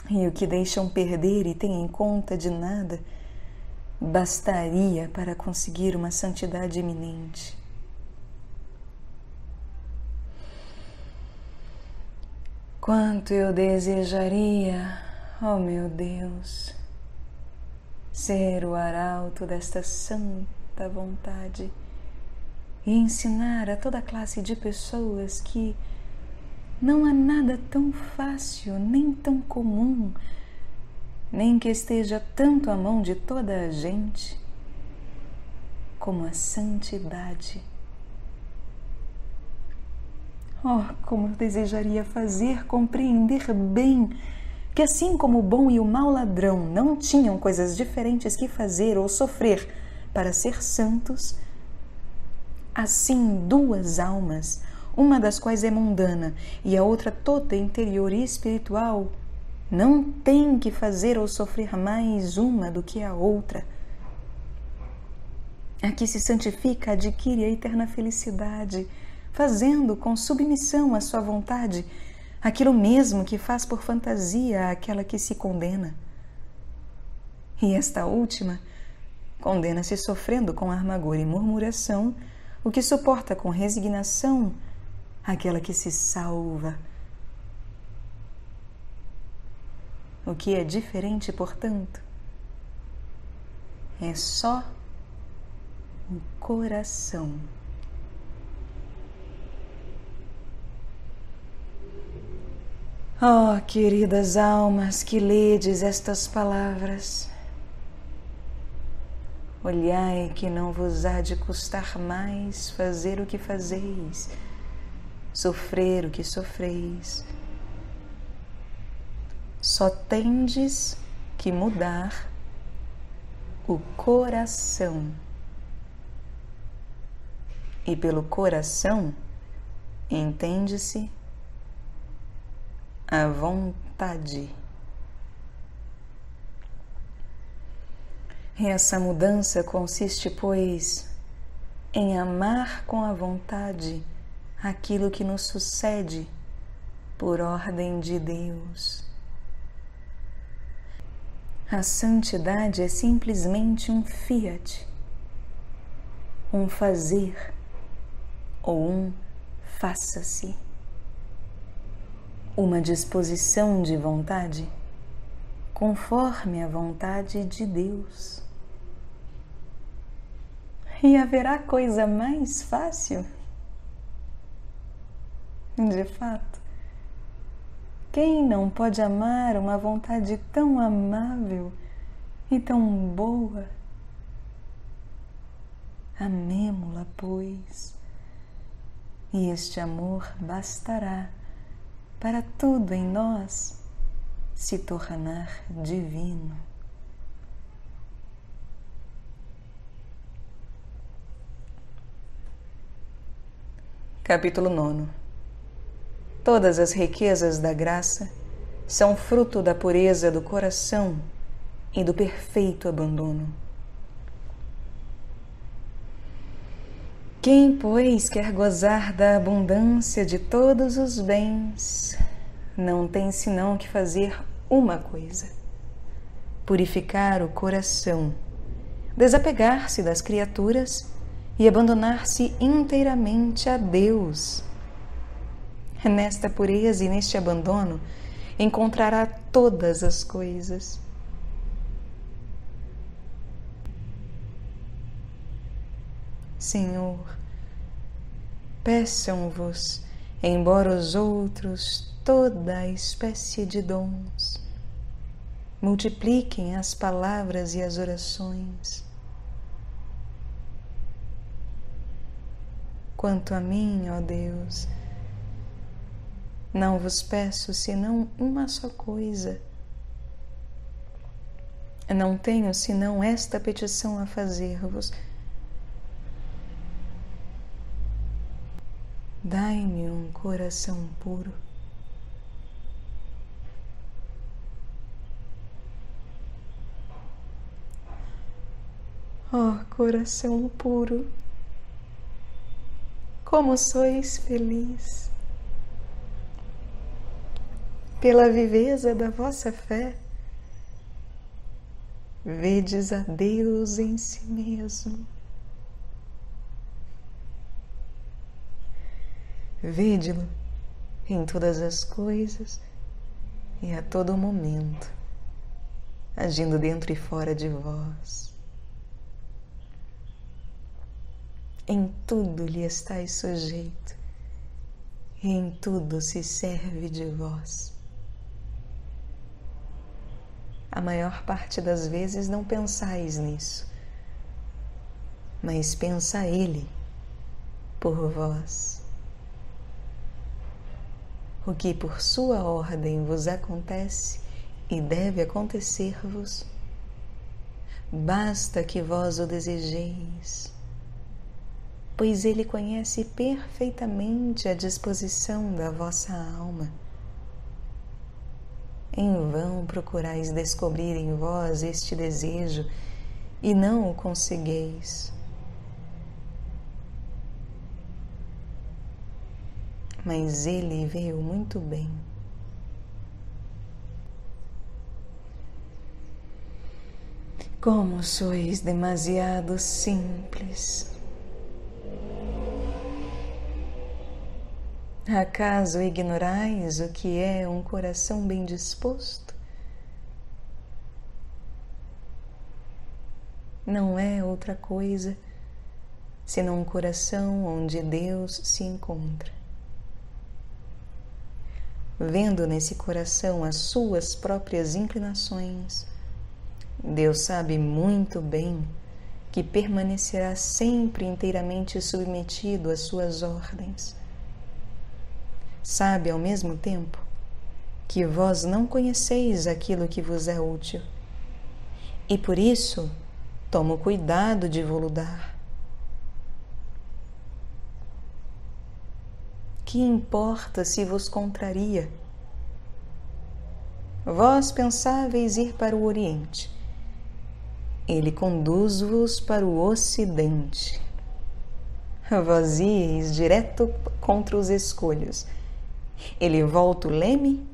E o que deixam perder e têm em conta de nada, bastaria para conseguir uma santidade eminente. Quanto eu desejaria, ó meu Deus, ser o arauto desta santa vontade e ensinar a toda classe de pessoas que não há nada tão fácil, nem tão comum, nem que esteja tanto à mão de toda a gente, como a santidade. Oh, como eu desejaria fazer compreender bem que assim como o bom e o mau ladrão não tinham coisas diferentes que fazer ou sofrer para ser santos, assim duas almas, uma das quais é mundana e a outra toda interior e espiritual, não tem que fazer ou sofrer mais uma do que a outra. A que se santifica adquire a eterna felicidade, fazendo com submissão à sua vontade aquilo mesmo que faz por fantasia àquela que se condena. E esta última condena-se sofrendo com amargura e murmuração o que suporta com resignação aquela que se salva. O que é diferente, portanto, é só o coração. Oh, queridas almas que ledes estas palavras, olhai que não vos há de custar mais fazer o que fazeis, sofrer o que sofreis. Só tendes que mudar o coração. E pelo coração entende-se a vontade. Essa mudança consiste, pois, em amar com a vontade aquilo que nos sucede por ordem de Deus. A santidade é simplesmente um fiat, um fazer ou um faça-se, uma disposição de vontade conforme a vontade de Deus. E haverá coisa mais fácil? De fato, quem não pode amar uma vontade tão amável e tão boa? Amemo-la, pois, e este amor bastará para tudo em nós se tornar divino. Capítulo 9. Todas as riquezas da graça são fruto da pureza do coração e do perfeito abandono. Quem, pois, quer gozar da abundância de todos os bens, não tem senão que fazer uma coisa: purificar o coração, desapegar-se das criaturas e abandonar-se inteiramente a Deus. Nesta pureza e neste abandono encontrará todas as coisas. Senhor, peçam-vos, embora os outros, toda a espécie de dons. Multipliquem as palavras e as orações. Quanto a mim, ó Deus, não vos peço senão uma só coisa. Não tenho senão esta petição a fazer-vos: dai-me um coração puro. Ó coração puro, como sois feliz! Pela viveza da vossa fé, vedes a Deus em si mesmo. Vede-lo em todas as coisas e a todo momento, agindo dentro e fora de vós. Em tudo lhe estáis sujeito e em tudo se serve de vós. A maior parte das vezes não pensais nisso, mas pensa Ele por vós. O que por sua ordem vos acontece e deve acontecer-vos, basta que vós o desejeis, pois Ele conhece perfeitamente a disposição da vossa alma. Em vão procurais descobrir em vós este desejo e não o consegueis. Mas Ele veio muito bem. Como sois demasiado simples! Acaso ignorais o que é um coração bem disposto? Não é outra coisa senão um coração onde Deus se encontra. vendo nesse coração as suas próprias inclinações, Deus sabe muito bem que permanecerá sempre inteiramente submetido às suas ordens. Sabe ao mesmo tempo que vós não conheceis aquilo que vos é útil, e por isso tomo cuidado de vô-lo dar. Que importa se vos contraria? Vós pensáveis ir para o Oriente, ele conduz-vos para o Ocidente. Vós ieis direto contra os escolhos, ele volta o leme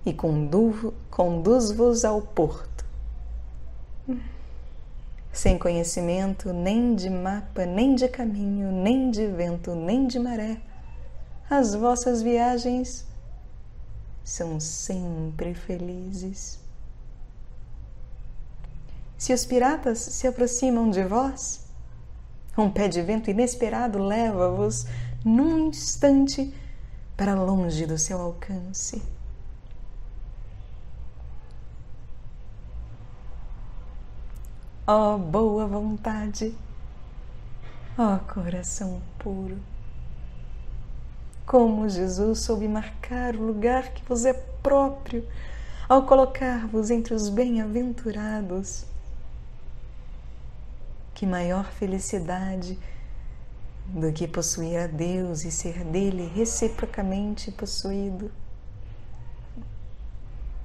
e conduz-vos ao porto. Sem conhecimento nem de mapa, nem de caminho, nem de vento, nem de maré, as vossas viagens são sempre felizes. Se os piratas se aproximam de vós, um pé de vento inesperado leva-vos num instante para longe do seu alcance. Ó boa vontade, ó coração puro, como Jesus soube marcar o lugar que vos é próprio ao colocar-vos entre os bem-aventurados. Que maior felicidade do que possuir a Deus e ser dele reciprocamente possuído.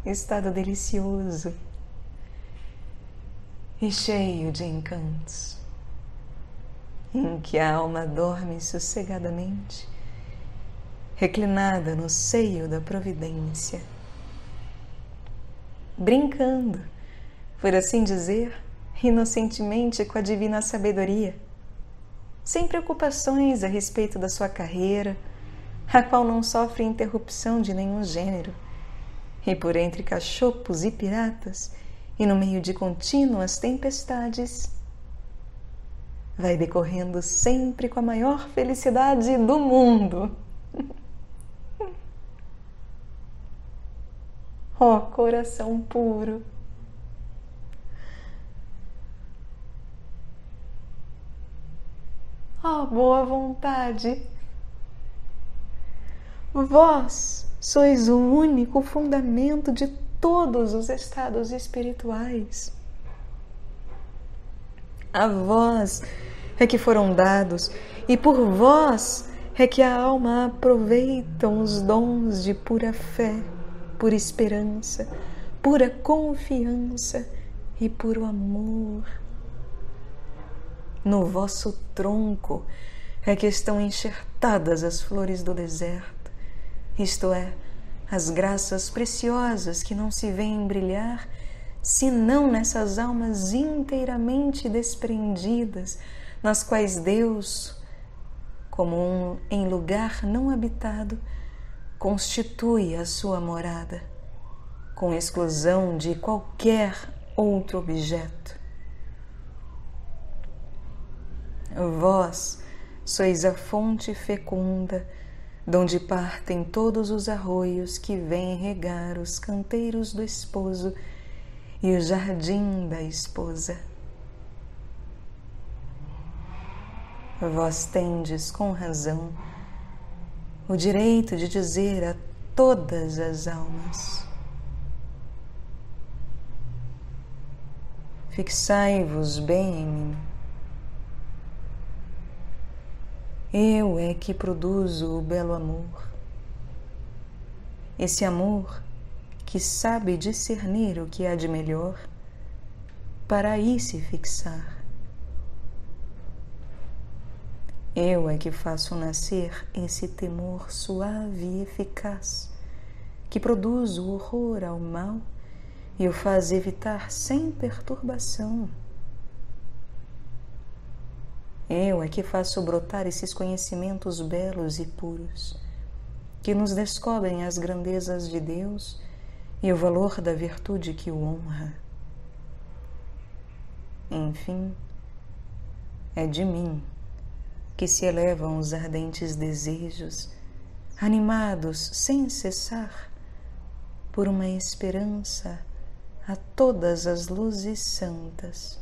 Estado delicioso e cheio de encantos, em que a alma dorme sossegadamente, reclinada no seio da providência, brincando, por assim dizer, inocentemente com a divina sabedoria, sem preocupações a respeito da sua carreira, a qual não sofre interrupção de nenhum gênero, e por entre cachopos e piratas, e no meio de contínuas tempestades, vai decorrendo sempre com a maior felicidade do mundo. Ó coração puro, ó boa vontade, vós sois o único fundamento de todos os estados espirituais. A vós é que foram dados, e por vós é que a alma aproveitam os dons de pura fé, pura esperança, pura confiança e puro amor. No vosso tronco é que estão enxertadas as flores do deserto, isto é, as graças preciosas que não se veem brilhar senão nessas almas inteiramente desprendidas, nas quais Deus, como em lugar não habitado, constitui a sua morada, com exclusão de qualquer outro objeto. Vós sois a fonte fecunda, donde partem todos os arroios que vêm regar os canteiros do esposo e o jardim da esposa. Vós tendes, com razão, o direito de dizer a todas as almas: fixai-vos bem em mim. Eu é que produzo o belo amor. Esse amor que sabe discernir o que há de melhor para aí se fixar. Eu é que faço nascer esse temor suave e eficaz, que produz o horror ao mal e o faz evitar sem perturbação. Eu é que faço brotar esses conhecimentos belos e puros, que nos descobrem as grandezas de Deus e o valor da virtude que o honra. Enfim, é de mim que se elevam os ardentes desejos, animados sem cessar por uma esperança a todas as luzes santas,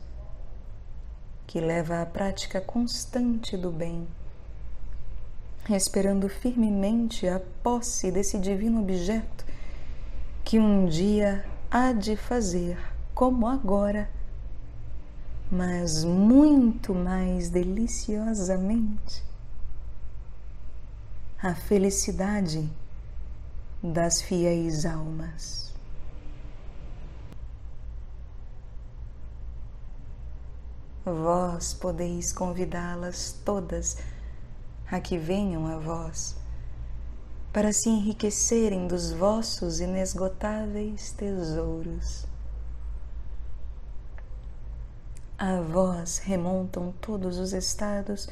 que leva à prática constante do bem, esperando firmemente a posse desse divino objeto que um dia há de fazer, como agora, mas muito mais deliciosamente, a felicidade das fiéis almas. Vós podeis convidá-las todas a que venham a vós, para se enriquecerem dos vossos inesgotáveis tesouros. A vós remontam todos os estados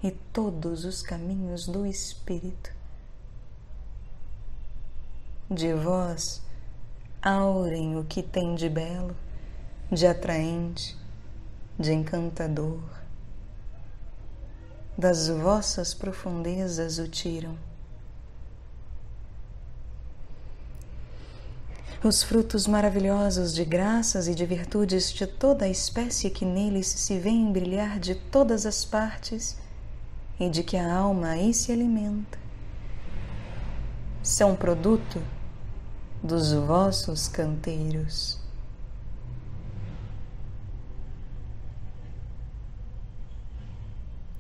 e todos os caminhos do Espírito. De vós aurem o que tem de belo, de atraente, de encantador. Das vossas profundezas o tiram. Os frutos maravilhosos de graças e de virtudes de toda a espécie que neles se vêem brilhar de todas as partes e de que a alma aí se alimenta, são produto dos vossos canteiros.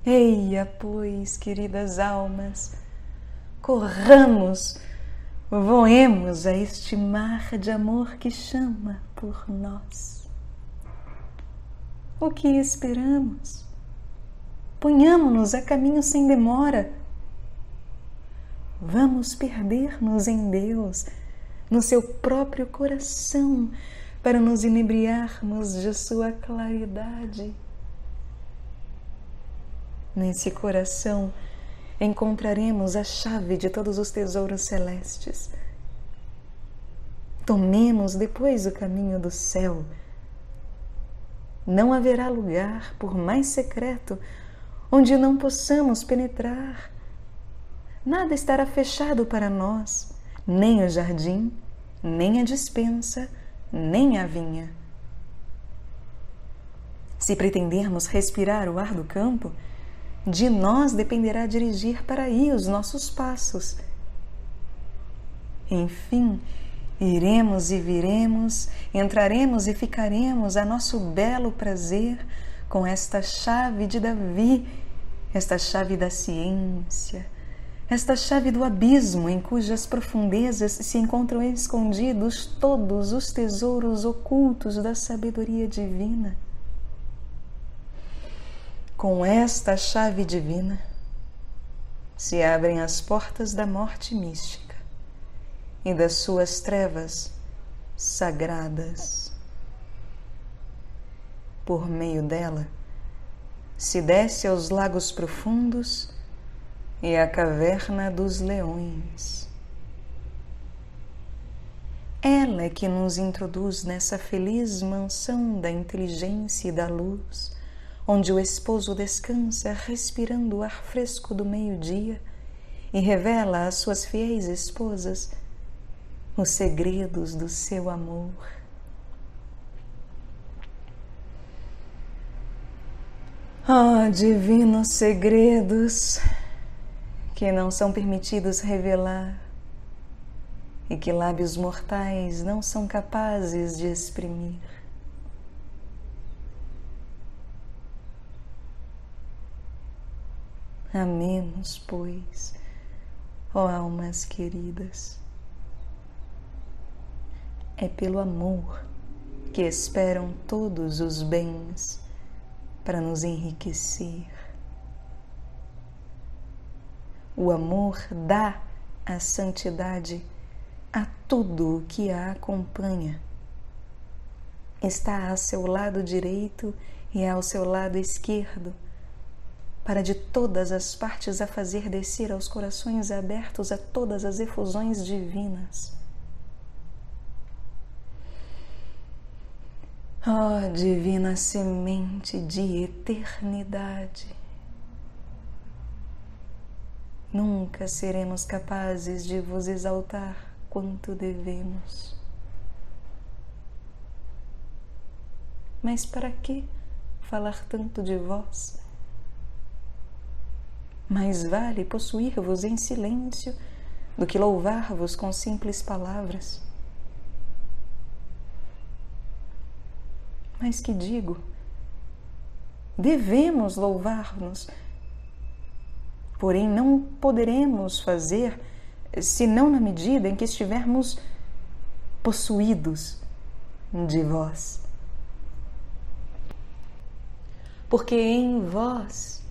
Eia, pois, queridas almas, corramos, voemos a este mar de amor que chama por nós. O que esperamos? Ponhamo-nos a caminho sem demora. Vamos perder-nos em Deus, no seu próprio coração, para nos inebriarmos de sua claridade. Nesse coração encontraremos a chave de todos os tesouros celestes. Tomemos depois o caminho do céu. Não haverá lugar, por mais secreto, onde não possamos penetrar. Nada estará fechado para nós, nem o jardim, nem a despensa, nem a vinha. Se pretendermos respirar o ar do campo, de nós dependerá dirigir para aí os nossos passos. Enfim, iremos e viremos, entraremos e ficaremos a nosso belo prazer com esta chave de Davi, esta chave da ciência, esta chave do abismo em cujas profundezas se encontram escondidos todos os tesouros ocultos da sabedoria divina. Com esta chave divina se abrem as portas da morte mística e das suas trevas sagradas. Por meio dela se desce aos lagos profundos e à caverna dos leões. Ela é que nos introduz nessa feliz mansão da inteligência e da luz, onde o esposo descansa respirando o ar fresco do meio-dia e revela às suas fiéis esposas os segredos do seu amor. Oh, divinos segredos que não são permitidos revelar e que lábios mortais não são capazes de exprimir. Amemos, pois, ó almas queridas. É pelo amor que esperam todos os bens para nos enriquecer. O amor dá a santidade a tudo o que a acompanha. Está ao seu lado direito e ao seu lado esquerdo, para de todas as partes a fazer descer aos corações abertos a todas as efusões divinas. Ó divina semente de eternidade, nunca seremos capazes de vos exaltar quanto devemos. Mas para que falar tanto de vós? Mais vale possuir-vos em silêncio do que louvar-vos com simples palavras. Mas que digo? Devemos louvar-nos, porém não poderemos fazer senão na medida em que estivermos possuídos de vós. Porque em vós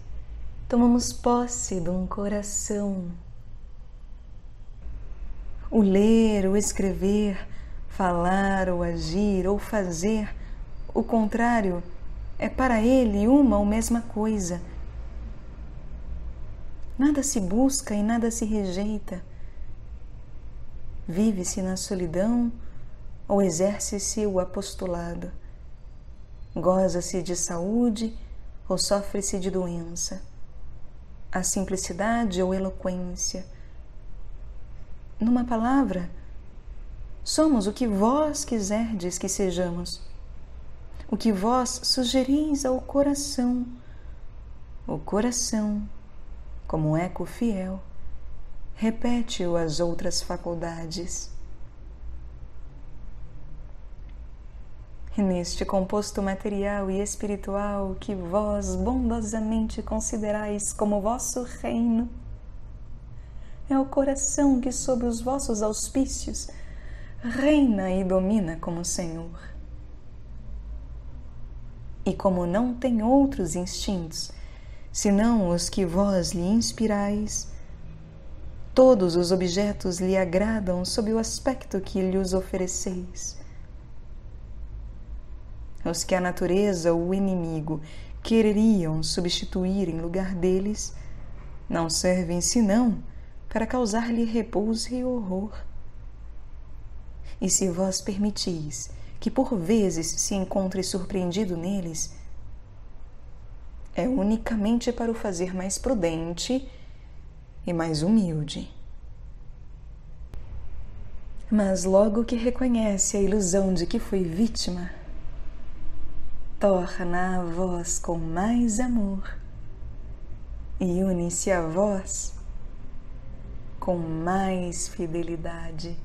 tomamos posse de um coração. O ler, o escrever, falar ou agir ou fazer o contrário é para ele uma ou mesma coisa. Nada se busca e nada se rejeita. Vive-se na solidão ou exerce-se o apostolado. Goza-se de saúde ou sofre-se de doença. A simplicidade ou eloquência. Numa palavra, somos o que vós quiserdes que sejamos, o que vós sugeris ao coração. O coração, como eco fiel, repete-o às outras faculdades. E neste composto material e espiritual que vós bondosamente considerais como vosso reino, é o coração que, sob os vossos auspícios, reina e domina como Senhor. E como não tem outros instintos, senão os que vós lhe inspirais, todos os objetos lhe agradam sob o aspecto que lhes ofereceis. Os que a natureza ou o inimigo quereriam substituir em lugar deles, não servem senão para causar-lhe repulsa e horror. E se vós permitis que por vezes se encontre surpreendido neles, é unicamente para o fazer mais prudente e mais humilde. Mas logo que reconhece a ilusão de que foi vítima, torna a vós com mais amor e une-se a vós com mais fidelidade.